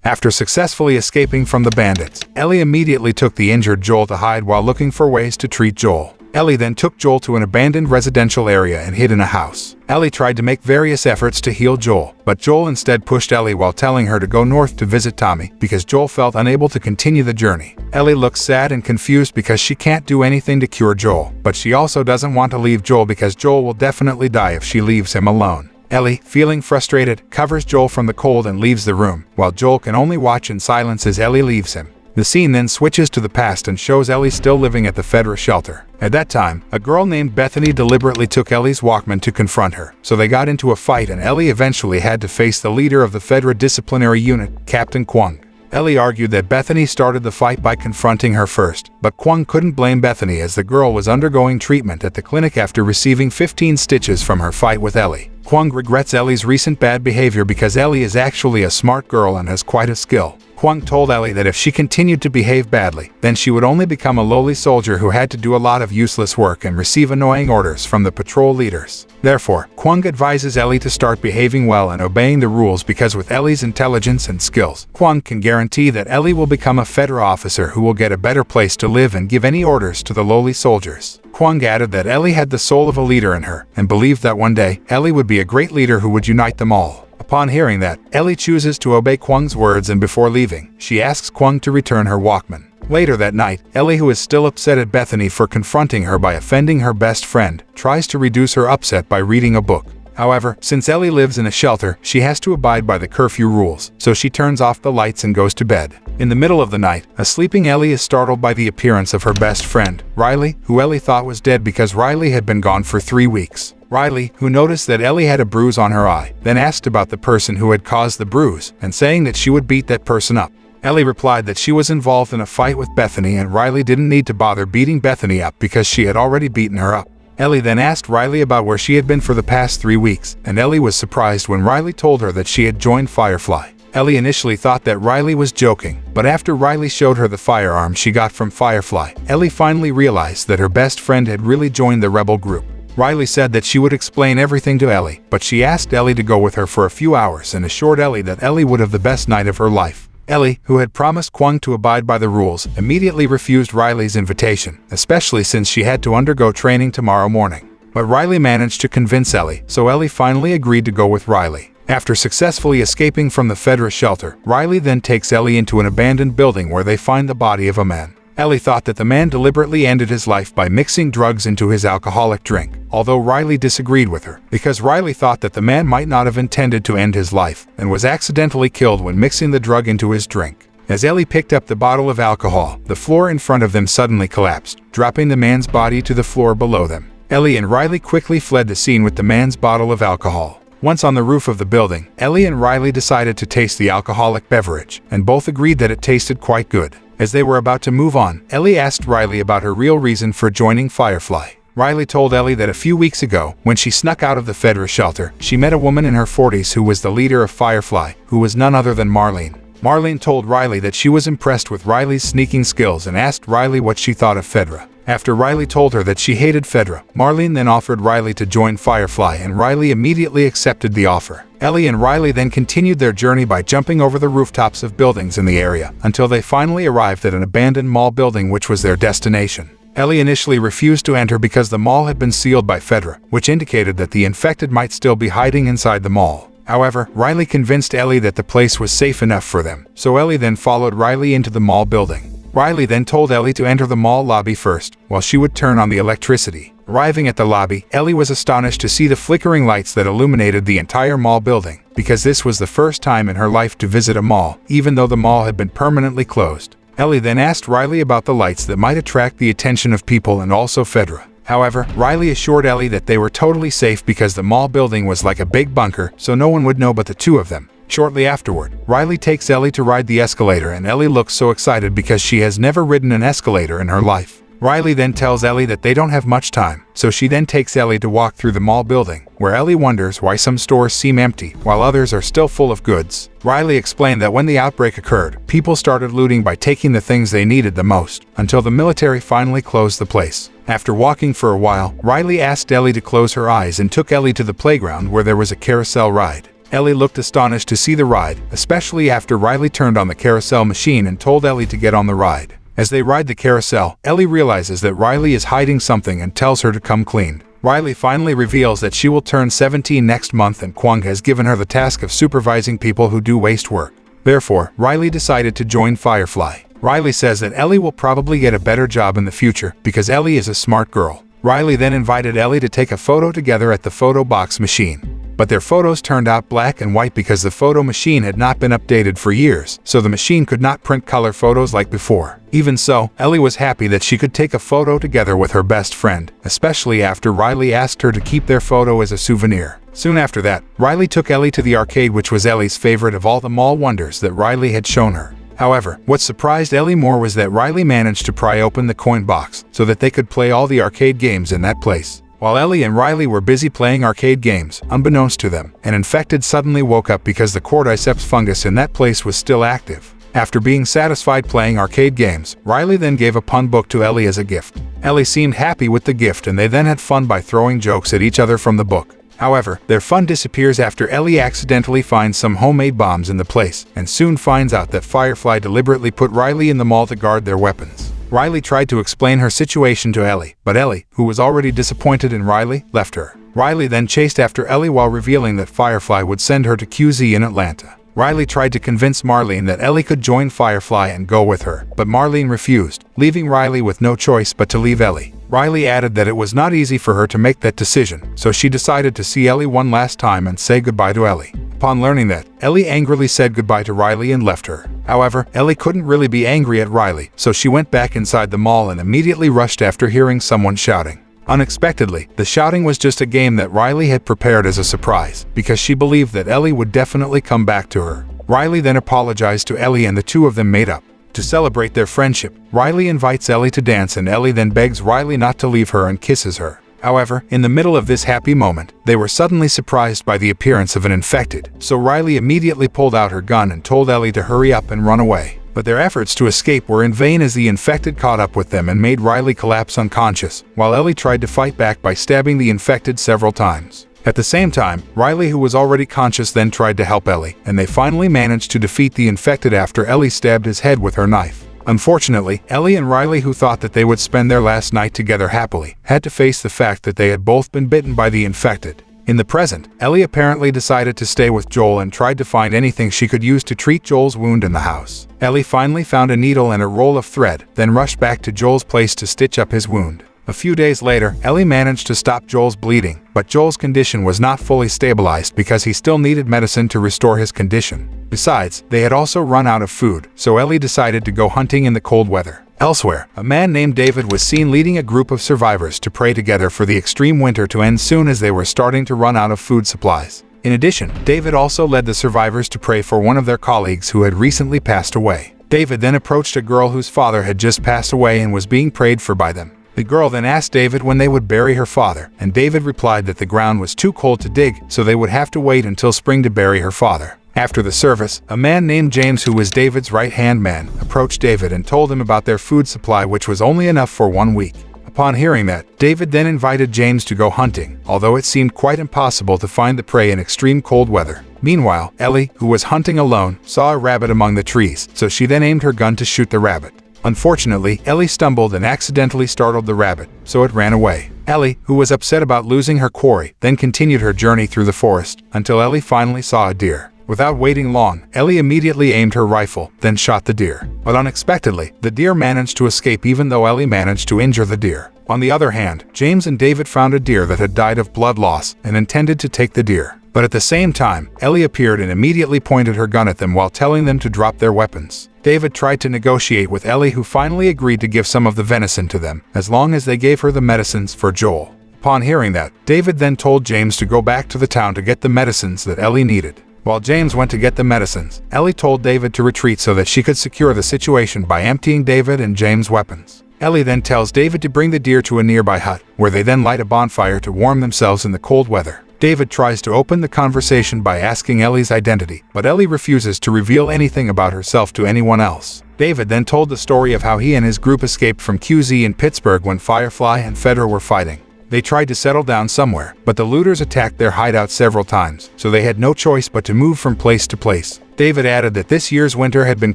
After successfully escaping from the bandits, Ellie immediately took the injured Joel to hide while looking for ways to treat Joel. Ellie then took Joel to an abandoned residential area and hid in a house. Ellie tried to make various efforts to heal Joel, but Joel instead pushed Ellie while telling her to go north to visit Tommy, because Joel felt unable to continue the journey. Ellie looks sad and confused because she can't do anything to cure Joel, but she also doesn't want to leave Joel because Joel will definitely die if she leaves him alone. Ellie, feeling frustrated, covers Joel from the cold and leaves the room, while Joel can only watch in silence as Ellie leaves him. The scene then switches to the past and shows Ellie still living at the Fedra shelter. At that time, a girl named Bethany deliberately took Ellie's Walkman to confront her, so they got into a fight and Ellie eventually had to face the leader of the Fedra disciplinary unit, Captain Kwong. Ellie argued that Bethany started the fight by confronting her first, but Kwong couldn't blame Bethany as the girl was undergoing treatment at the clinic after receiving 15 stitches from her fight with Ellie. Kwong regrets Ellie's recent bad behavior because Ellie is actually a smart girl and has quite a skill. Kwang told Ellie that if she continued to behave badly, then she would only become a lowly soldier who had to do a lot of useless work and receive annoying orders from the patrol leaders. Therefore, Kwang advises Ellie to start behaving well and obeying the rules because with Ellie's intelligence and skills, Kwang can guarantee that Ellie will become a federal officer who will get a better place to live and give any orders to the lowly soldiers. Kwang added that Ellie had the soul of a leader in her and believed that one day, Ellie would be a great leader who would unite them all. Upon hearing that, Ellie chooses to obey Kwang's words and before leaving, she asks Kwang to return her Walkman. Later that night, Ellie, who is still upset at Bethany for confronting her by offending her best friend, tries to reduce her upset by reading a book. However, since Ellie lives in a shelter, she has to abide by the curfew rules, so she turns off the lights and goes to bed. In the middle of the night, a sleeping Ellie is startled by the appearance of her best friend, Riley, who Ellie thought was dead because Riley had been gone for 3 weeks. Riley, who noticed that Ellie had a bruise on her eye, then asked about the person who had caused the bruise, and saying that she would beat that person up. Ellie replied that she was involved in a fight with Bethany and Riley didn't need to bother beating Bethany up because she had already beaten her up. Ellie then asked Riley about where she had been for the past 3 weeks, and Ellie was surprised when Riley told her that she had joined Firefly. Ellie initially thought that Riley was joking, but after Riley showed her the firearm she got from Firefly, Ellie finally realized that her best friend had really joined the rebel group. Riley said that she would explain everything to Ellie, but she asked Ellie to go with her for a few hours and assured Ellie that Ellie would have the best night of her life. Ellie, who had promised Kwang to abide by the rules, immediately refused Riley's invitation, especially since she had to undergo training tomorrow morning. But Riley managed to convince Ellie, so Ellie finally agreed to go with Riley. After successfully escaping from the Fedra shelter, Riley then takes Ellie into an abandoned building where they find the body of a man. Ellie thought that the man deliberately ended his life by mixing drugs into his alcoholic drink, although Riley disagreed with her, because Riley thought that the man might not have intended to end his life, and was accidentally killed when mixing the drug into his drink. As Ellie picked up the bottle of alcohol, the floor in front of them suddenly collapsed, dropping the man's body to the floor below them. Ellie and Riley quickly fled the scene with the man's bottle of alcohol. Once on the roof of the building, Ellie and Riley decided to taste the alcoholic beverage, and both agreed that it tasted quite good. As they were about to move on, Ellie asked Riley about her real reason for joining Firefly. Riley told Ellie that a few weeks ago, when she snuck out of the Fedra shelter, she met a woman in her 40s who was the leader of Firefly, who was none other than Marlene. Marlene told Riley that she was impressed with Riley's sneaking skills and asked Riley what she thought of Fedra. After Riley told her that she hated Fedra, Marlene then offered Riley to join Firefly and Riley immediately accepted the offer. Ellie and Riley then continued their journey by jumping over the rooftops of buildings in the area, until they finally arrived at an abandoned mall building which was their destination. Ellie initially refused to enter because the mall had been sealed by Fedra, which indicated that the infected might still be hiding inside the mall. However, Riley convinced Ellie that the place was safe enough for them, so Ellie then followed Riley into the mall building. Riley then told Ellie to enter the mall lobby first, while she would turn on the electricity. Arriving at the lobby, Ellie was astonished to see the flickering lights that illuminated the entire mall building, because this was the first time in her life to visit a mall, even though the mall had been permanently closed. Ellie then asked Riley about the lights that might attract the attention of people and also Fedra. However, Riley assured Ellie that they were totally safe because the mall building was like a big bunker, so no one would know but the two of them. Shortly afterward, Riley takes Ellie to ride the escalator and Ellie looks so excited because she has never ridden an escalator in her life. Riley then tells Ellie that they don't have much time, so she then takes Ellie to walk through the mall building, where Ellie wonders why some stores seem empty while others are still full of goods. Riley explained that when the outbreak occurred, people started looting by taking the things they needed the most, until the military finally closed the place. After walking for a while, Riley asked Ellie to close her eyes and took Ellie to the playground where there was a carousel ride. Ellie looked astonished to see the ride, especially after Riley turned on the carousel machine and told Ellie to get on the ride. As they ride the carousel, Ellie realizes that Riley is hiding something and tells her to come clean. Riley finally reveals that she will turn 17 next month and Kwang has given her the task of supervising people who do waste work. Therefore, Riley decided to join Firefly. Riley says that Ellie will probably get a better job in the future because Ellie is a smart girl. Riley then invited Ellie to take a photo together at the photo box machine. But their photos turned out black and white because the photo machine had not been updated for years, so the machine could not print color photos like before. Even so, Ellie was happy that she could take a photo together with her best friend, especially after Riley asked her to keep their photo as a souvenir. Soon after that, Riley took Ellie to the arcade, which was Ellie's favorite of all the mall wonders that Riley had shown her. However, what surprised Ellie more was that Riley managed to pry open the coin box so that they could play all the arcade games in that place. While Ellie and Riley were busy playing arcade games, unbeknownst to them, an infected suddenly woke up because the cordyceps fungus in that place was still active. After being satisfied playing arcade games, Riley then gave a pun book to Ellie as a gift. Ellie seemed happy with the gift and they then had fun by throwing jokes at each other from the book. However, their fun disappears after Ellie accidentally finds some homemade bombs in the place and soon finds out that Firefly deliberately put Riley in the mall to guard their weapons. Riley tried to explain her situation to Ellie, but Ellie, who was already disappointed in Riley, left her. Riley then chased after Ellie while revealing that Firefly would send her to QZ in Atlanta. Riley tried to convince Marlene that Ellie could join Firefly and go with her, but Marlene refused, leaving Riley with no choice but to leave Ellie. Riley added that it was not easy for her to make that decision, so she decided to see Ellie one last time and say goodbye to Ellie. Upon learning that, Ellie angrily said goodbye to Riley and left her. However, Ellie couldn't really be angry at Riley, so she went back inside the mall and immediately rushed after hearing someone shouting. Unexpectedly, the shouting was just a game that Riley had prepared as a surprise, because she believed that Ellie would definitely come back to her. Riley then apologized to Ellie and the two of them made up. To celebrate their friendship, Riley invites Ellie to dance and Ellie then begs Riley not to leave her and kisses her. However, in the middle of this happy moment, they were suddenly surprised by the appearance of an infected, so Riley immediately pulled out her gun and told Ellie to hurry up and run away. But their efforts to escape were in vain as the infected caught up with them and made Riley collapse unconscious, while Ellie tried to fight back by stabbing the infected several times. At the same time, Riley, who was already conscious, then tried to help Ellie, and they finally managed to defeat the infected after Ellie stabbed his head with her knife. Unfortunately, Ellie and Riley, who thought that they would spend their last night together happily, had to face the fact that they had both been bitten by the infected. In the present, Ellie apparently decided to stay with Joel and tried to find anything she could use to treat Joel's wound in the house. Ellie finally found a needle and a roll of thread, then rushed back to Joel's place to stitch up his wound. A few days later, Ellie managed to stop Joel's bleeding, but Joel's condition was not fully stabilized because he still needed medicine to restore his condition. Besides, they had also run out of food, so Ellie decided to go hunting in the cold weather. Elsewhere, a man named David was seen leading a group of survivors to pray together for the extreme winter to end soon as they were starting to run out of food supplies. In addition, David also led the survivors to pray for one of their colleagues who had recently passed away. David then approached a girl whose father had just passed away and was being prayed for by them. The girl then asked David when they would bury her father, and David replied that the ground was too cold to dig, so they would have to wait until spring to bury her father. After the service, a man named James, who was David's right-hand man, approached David and told him about their food supply, which was only enough for 1 week. Upon hearing that, David then invited James to go hunting, although it seemed quite impossible to find the prey in extreme cold weather. Meanwhile, Ellie, who was hunting alone, saw a rabbit among the trees, so she then aimed her gun to shoot the rabbit. Unfortunately, Ellie stumbled and accidentally startled the rabbit, so it ran away. Ellie, who was upset about losing her quarry, then continued her journey through the forest, until Ellie finally saw a deer. Without waiting long, Ellie immediately aimed her rifle, then shot the deer. But unexpectedly, the deer managed to escape even though Ellie managed to injure the deer. On the other hand, James and David found a deer that had died of blood loss and intended to take the deer. But at the same time, Ellie appeared and immediately pointed her gun at them while telling them to drop their weapons. David tried to negotiate with Ellie, who finally agreed to give some of the venison to them, as long as they gave her the medicines for Joel. Upon hearing that, David then told James to go back to the town to get the medicines that Ellie needed. While James went to get the medicines, Ellie told David to retreat so that she could secure the situation by emptying David and James' weapons. Ellie then tells David to bring the deer to a nearby hut, where they then light a bonfire to warm themselves in the cold weather. David tries to open the conversation by asking Ellie's identity, but Ellie refuses to reveal anything about herself to anyone else. David then told the story of how he and his group escaped from QZ in Pittsburgh when Firefly and Fedra were fighting. They tried to settle down somewhere, but the looters attacked their hideout several times, so they had no choice but to move from place to place. David added that this year's winter had been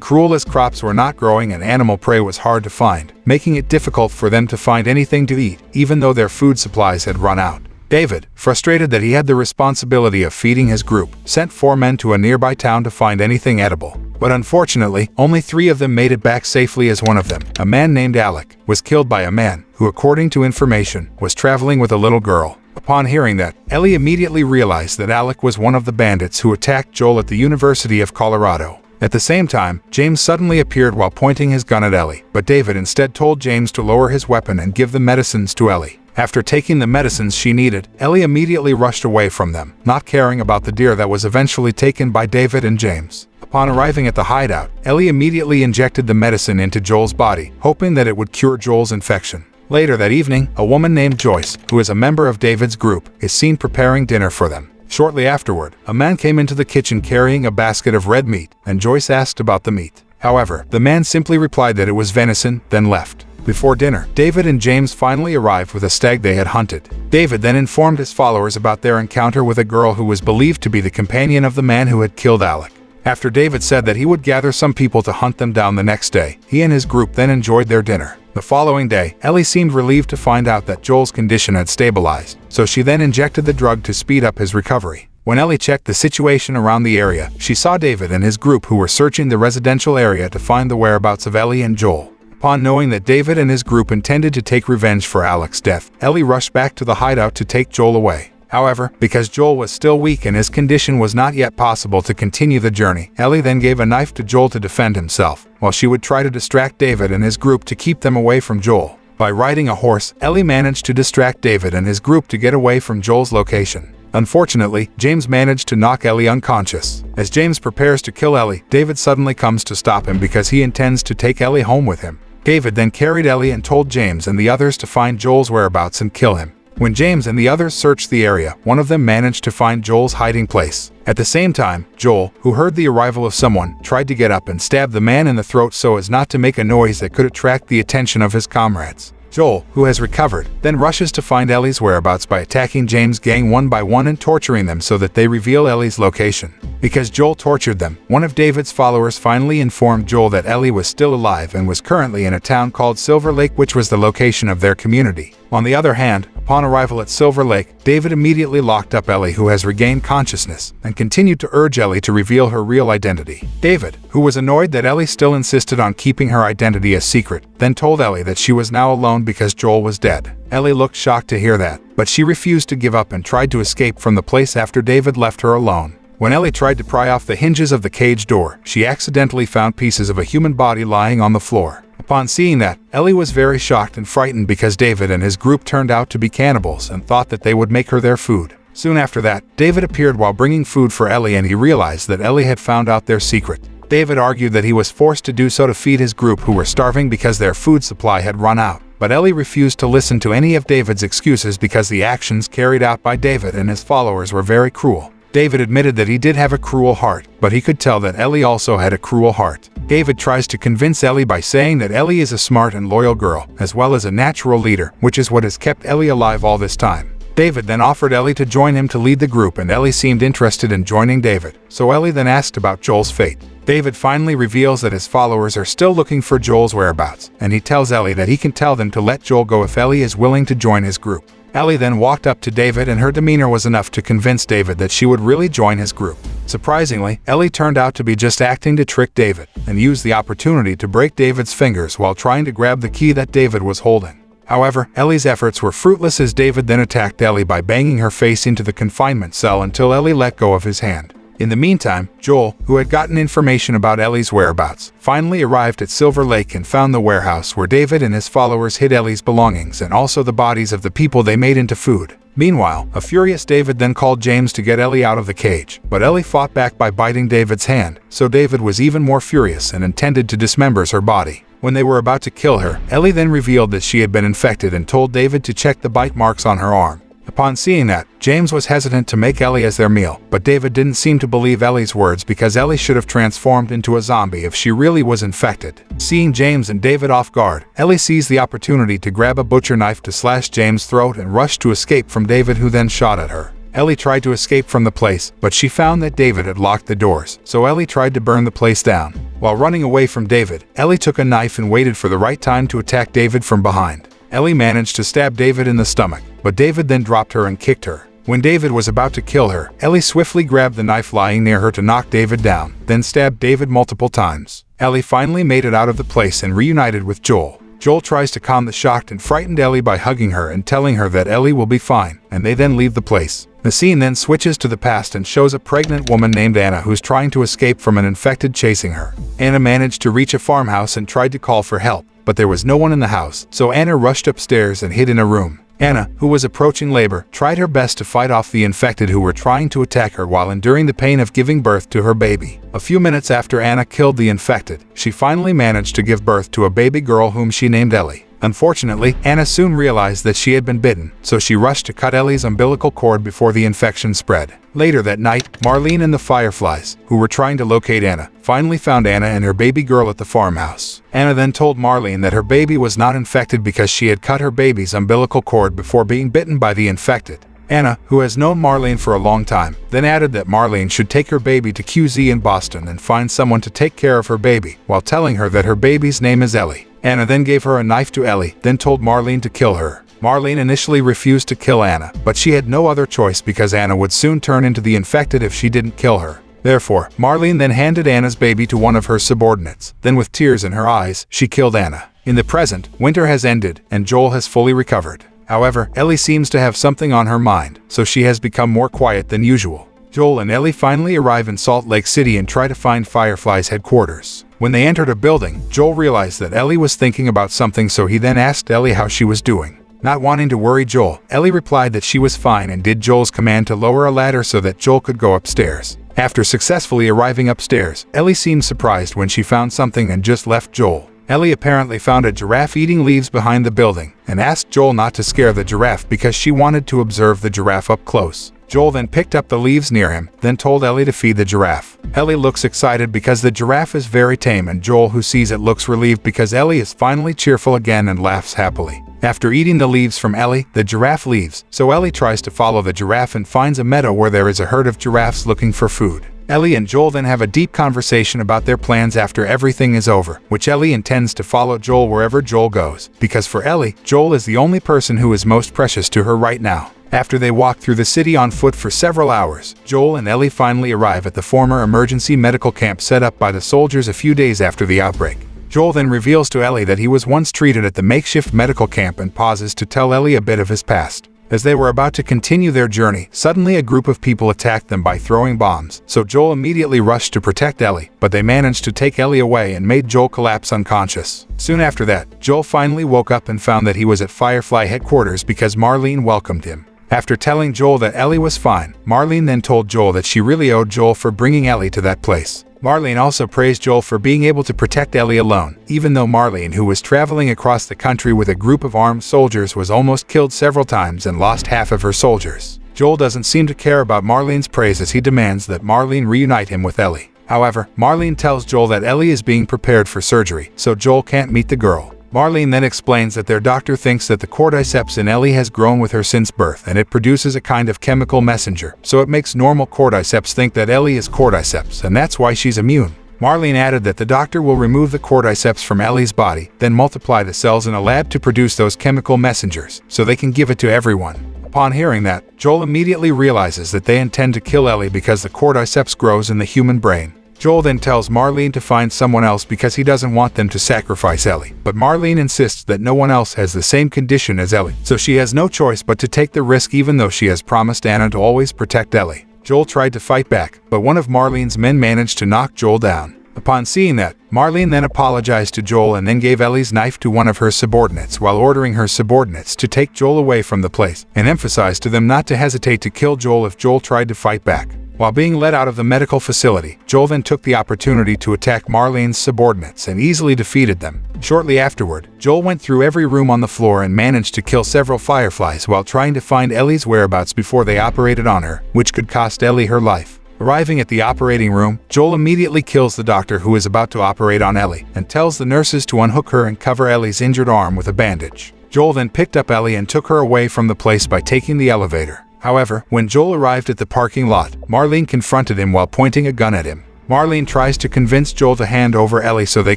cruel as crops were not growing and animal prey was hard to find, making it difficult for them to find anything to eat, even though their food supplies had run out. David, frustrated that he had the responsibility of feeding his group, sent 4 men to a nearby town to find anything edible. But unfortunately, only 3 of them made it back safely, as one of them, a man named Alec, was killed by a man who, according to information, was traveling with a little girl. Upon hearing that, Ellie immediately realized that Alec was one of the bandits who attacked Joel at the University of Colorado. At the same time, James suddenly appeared while pointing his gun at Ellie, but David instead told James to lower his weapon and give the medicines to Ellie. After taking the medicines she needed, Ellie immediately rushed away from them, not caring about the deer that was eventually taken by David and James. Upon arriving at the hideout, Ellie immediately injected the medicine into Joel's body, hoping that it would cure Joel's infection. Later that evening, a woman named Joyce, who is a member of David's group, is seen preparing dinner for them. Shortly afterward, a man came into the kitchen carrying a basket of red meat, and Joyce asked about the meat. However, the man simply replied that it was venison, then left. Before dinner, David and James finally arrived with a stag they had hunted. David then informed his followers about their encounter with a girl who was believed to be the companion of the man who had killed Alec. After David said that he would gather some people to hunt them down the next day, he and his group then enjoyed their dinner. The following day, Ellie seemed relieved to find out that Joel's condition had stabilized, so she then injected the drug to speed up his recovery. When Ellie checked the situation around the area, she saw David and his group who were searching the residential area to find the whereabouts of Ellie and Joel. Upon knowing that David and his group intended to take revenge for Alec's death, Ellie rushed back to the hideout to take Joel away. However, because Joel was still weak and his condition was not yet possible to continue the journey, Ellie then gave a knife to Joel to defend himself, while she would try to distract David and his group to keep them away from Joel. By riding a horse, Ellie managed to distract David and his group to get away from Joel's location. Unfortunately, James managed to knock Ellie unconscious. As James prepares to kill Ellie, David suddenly comes to stop him because he intends to take Ellie home with him. David then carried Ellie and told James and the others to find Joel's whereabouts and kill him. When James and the others searched the area, one of them managed to find Joel's hiding place. At the same time, Joel, who heard the arrival of someone, tried to get up and stab the man in the throat so as not to make a noise that could attract the attention of his comrades. Joel, who has recovered, then rushes to find Ellie's whereabouts by attacking James' gang one by one and torturing them so that they reveal Ellie's location. Because Joel tortured them, one of David's followers finally informed Joel that Ellie was still alive and was currently in a town called Silver Lake, which was the location of their community. On the other hand, upon arrival at Silver Lake, David immediately locked up Ellie, who has regained consciousness, and continued to urge Ellie to reveal her real identity. David, who was annoyed that Ellie still insisted on keeping her identity a secret, then told Ellie that she was now alone because Joel was dead. Ellie looked shocked to hear that, but she refused to give up and tried to escape from the place after David left her alone. When Ellie tried to pry off the hinges of the cage door, she accidentally found pieces of a human body lying on the floor. Upon seeing that, Ellie was very shocked and frightened because David and his group turned out to be cannibals and thought that they would make her their food. Soon after that, David appeared while bringing food for Ellie and he realized that Ellie had found out their secret. David argued that he was forced to do so to feed his group who were starving because their food supply had run out. But Ellie refused to listen to any of David's excuses because the actions carried out by David and his followers were very cruel. David admitted that he did have a cruel heart, but he could tell that Ellie also had a cruel heart. David tries to convince Ellie by saying that Ellie is a smart and loyal girl, as well as a natural leader, which is what has kept Ellie alive all this time. David then offered Ellie to join him to lead the group and Ellie seemed interested in joining David, so Ellie then asked about Joel's fate. David finally reveals that his followers are still looking for Joel's whereabouts, and he tells Ellie that he can tell them to let Joel go if Ellie is willing to join his group. Ellie then walked up to David and her demeanor was enough to convince David that she would really join his group. Surprisingly, Ellie turned out to be just acting to trick David, and used the opportunity to break David's fingers while trying to grab the key that David was holding. However, Ellie's efforts were fruitless as David then attacked Ellie by banging her face into the confinement cell until Ellie let go of his hand. In the meantime, Joel, who had gotten information about Ellie's whereabouts, finally arrived at Silver Lake and found the warehouse where David and his followers hid Ellie's belongings and also the bodies of the people they made into food. Meanwhile, a furious David then called James to get Ellie out of the cage, but Ellie fought back by biting David's hand, so David was even more furious and intended to dismember her body. When they were about to kill her, Ellie then revealed that she had been infected and told David to check the bite marks on her arm. Upon seeing that, James was hesitant to make Ellie as their meal, but David didn't seem to believe Ellie's words because Ellie should have transformed into a zombie if she really was infected. Seeing James and David off guard, Ellie seized the opportunity to grab a butcher knife to slash James' throat and rushed to escape from David, who then shot at her. Ellie tried to escape from the place, but she found that David had locked the doors, so Ellie tried to burn the place down. While running away from David, Ellie took a knife and waited for the right time to attack David from behind. Ellie managed to stab David in the stomach, but David then dropped her and kicked her. When David was about to kill her, Ellie swiftly grabbed the knife lying near her to knock David down, then stabbed David multiple times. Ellie finally made it out of the place and reunited with Joel. Joel tries to calm the shocked and frightened Ellie by hugging her and telling her that Ellie will be fine, and they then leave the place. The scene then switches to the past and shows a pregnant woman named Anna who's trying to escape from an infected chasing her. Anna managed to reach a farmhouse and tried to call for help, but there was no one in the house, so Anna rushed upstairs and hid in a room. Anna, who was approaching labor, tried her best to fight off the infected who were trying to attack her while enduring the pain of giving birth to her baby. A few minutes after Anna killed the infected, she finally managed to give birth to a baby girl whom she named Ellie. Unfortunately, Anna soon realized that she had been bitten, so she rushed to cut Ellie's umbilical cord before the infection spread. Later that night, Marlene and the Fireflies, who were trying to locate Anna, finally found Anna and her baby girl at the farmhouse. Anna then told Marlene that her baby was not infected because she had cut her baby's umbilical cord before being bitten by the infected. Anna, who has known Marlene for a long time, then added that Marlene should take her baby to QZ in Boston and find someone to take care of her baby, while telling her that her baby's name is Ellie. Anna then gave her a knife to Ellie, then told Marlene to kill her. Marlene initially refused to kill Anna, but she had no other choice because Anna would soon turn into the infected if she didn't kill her. Therefore, Marlene then handed Anna's baby to one of her subordinates. Then with tears in her eyes, she killed Anna. In the present, winter has ended, and Joel has fully recovered. However, Ellie seems to have something on her mind, so she has become more quiet than usual. Joel and Ellie finally arrive in Salt Lake City and try to find Firefly's headquarters. When they entered a building, Joel realized that Ellie was thinking about something, so he then asked Ellie how she was doing. Not wanting to worry Joel, Ellie replied that she was fine and did Joel's command to lower a ladder so that Joel could go upstairs. After successfully arriving upstairs, Ellie seemed surprised when she found something and just left Joel. Ellie apparently found a giraffe eating leaves behind the building and asked Joel not to scare the giraffe because she wanted to observe the giraffe up close. Joel then picked up the leaves near him, then told Ellie to feed the giraffe. Ellie looks excited because the giraffe is very tame, and Joel, who sees it, looks relieved because Ellie is finally cheerful again and laughs happily. After eating the leaves from Ellie, the giraffe leaves, so Ellie tries to follow the giraffe and finds a meadow where there is a herd of giraffes looking for food. Ellie and Joel then have a deep conversation about their plans after everything is over, which Ellie intends to follow Joel wherever Joel goes, because for Ellie, Joel is the only person who is most precious to her right now. After they walk through the city on foot for several hours, Joel and Ellie finally arrive at the former emergency medical camp set up by the soldiers a few days after the outbreak. Joel then reveals to Ellie that he was once treated at the makeshift medical camp and pauses to tell Ellie a bit of his past. As they were about to continue their journey, suddenly a group of people attacked them by throwing bombs, so Joel immediately rushed to protect Ellie, but they managed to take Ellie away and made Joel collapse unconscious. Soon after that, Joel finally woke up and found that he was at Firefly headquarters because Marlene welcomed him. After telling Joel that Ellie was fine, Marlene then told Joel that she really owed Joel for bringing Ellie to that place. Marlene also praised Joel for being able to protect Ellie alone, even though Marlene, who was traveling across the country with a group of armed soldiers, was almost killed several times and lost half of her soldiers. Joel doesn't seem to care about Marlene's praise as he demands that Marlene reunite him with Ellie. However, Marlene tells Joel that Ellie is being prepared for surgery, so Joel can't meet the girl. Marlene then explains that their doctor thinks that the cordyceps in Ellie has grown with her since birth and it produces a kind of chemical messenger, so it makes normal cordyceps think that Ellie is cordyceps, and that's why she's immune. Marlene added that the doctor will remove the cordyceps from Ellie's body, then multiply the cells in a lab to produce those chemical messengers, so they can give it to everyone. Upon hearing that, Joel immediately realizes that they intend to kill Ellie because the cordyceps grows in the human brain. Joel then tells Marlene to find someone else because he doesn't want them to sacrifice Ellie, but Marlene insists that no one else has the same condition as Ellie, so she has no choice but to take the risk even though she has promised Anna to always protect Ellie. Joel tried to fight back, but one of Marlene's men managed to knock Joel down. Upon seeing that, Marlene then apologized to Joel and then gave Ellie's knife to one of her subordinates while ordering her subordinates to take Joel away from the place, and emphasized to them not to hesitate to kill Joel if Joel tried to fight back. While being let out of the medical facility, Joel then took the opportunity to attack Marlene's subordinates and easily defeated them. Shortly afterward, Joel went through every room on the floor and managed to kill several fireflies while trying to find Ellie's whereabouts before they operated on her, which could cost Ellie her life. Arriving at the operating room, Joel immediately kills the doctor who is about to operate on Ellie and tells the nurses to unhook her and cover Ellie's injured arm with a bandage. Joel then picked up Ellie and took her away from the place by taking the elevator. However, when Joel arrived at the parking lot, Marlene confronted him while pointing a gun at him. Marlene tries to convince Joel to hand over Ellie so they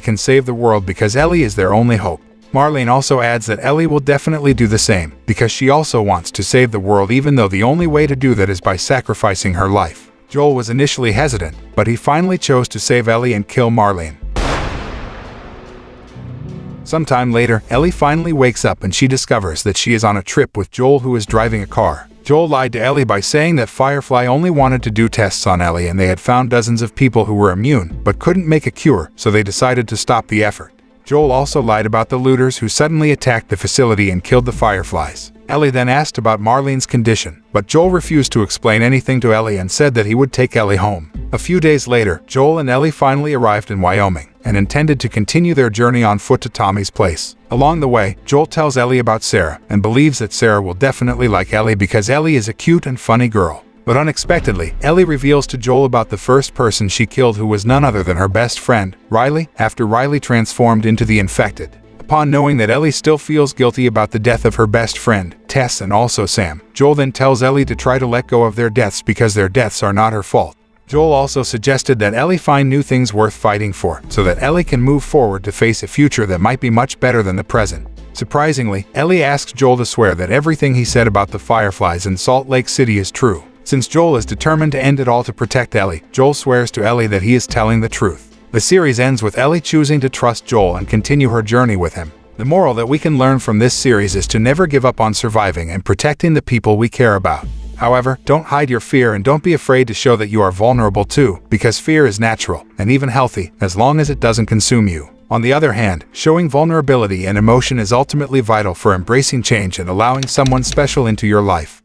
can save the world because Ellie is their only hope. Marlene also adds that Ellie will definitely do the same, because she also wants to save the world even though the only way to do that is by sacrificing her life. Joel was initially hesitant, but he finally chose to save Ellie and kill Marlene. Sometime later, Ellie finally wakes up and she discovers that she is on a trip with Joel, who is driving a car. Joel lied to Ellie by saying that Firefly only wanted to do tests on Ellie and they had found dozens of people who were immune but couldn't make a cure, so they decided to stop the effort. Joel also lied about the looters who suddenly attacked the facility and killed the fireflies. Ellie then asked about Marlene's condition, but Joel refused to explain anything to Ellie and said that he would take Ellie home. A few days later, Joel and Ellie finally arrived in Wyoming and intended to continue their journey on foot to Tommy's place. Along the way, Joel tells Ellie about Sarah and believes that Sarah will definitely like Ellie because Ellie is a cute and funny girl. But unexpectedly, Ellie reveals to Joel about the first person she killed, who was none other than her best friend, Riley, after Riley transformed into the infected. Upon knowing that Ellie still feels guilty about the death of her best friend, Tess, and also Sam, Joel then tells Ellie to try to let go of their deaths because their deaths are not her fault. Joel also suggested that Ellie find new things worth fighting for, so that Ellie can move forward to face a future that might be much better than the present. Surprisingly, Ellie asks Joel to swear that everything he said about the fireflies in Salt Lake City is true. Since Joel is determined to end it all to protect Ellie, Joel swears to Ellie that he is telling the truth. The series ends with Ellie choosing to trust Joel and continue her journey with him. The moral that we can learn from this series is to never give up on surviving and protecting the people we care about. However, don't hide your fear and don't be afraid to show that you are vulnerable too, because fear is natural and even healthy as long as it doesn't consume you. On the other hand, showing vulnerability and emotion is ultimately vital for embracing change and allowing someone special into your life.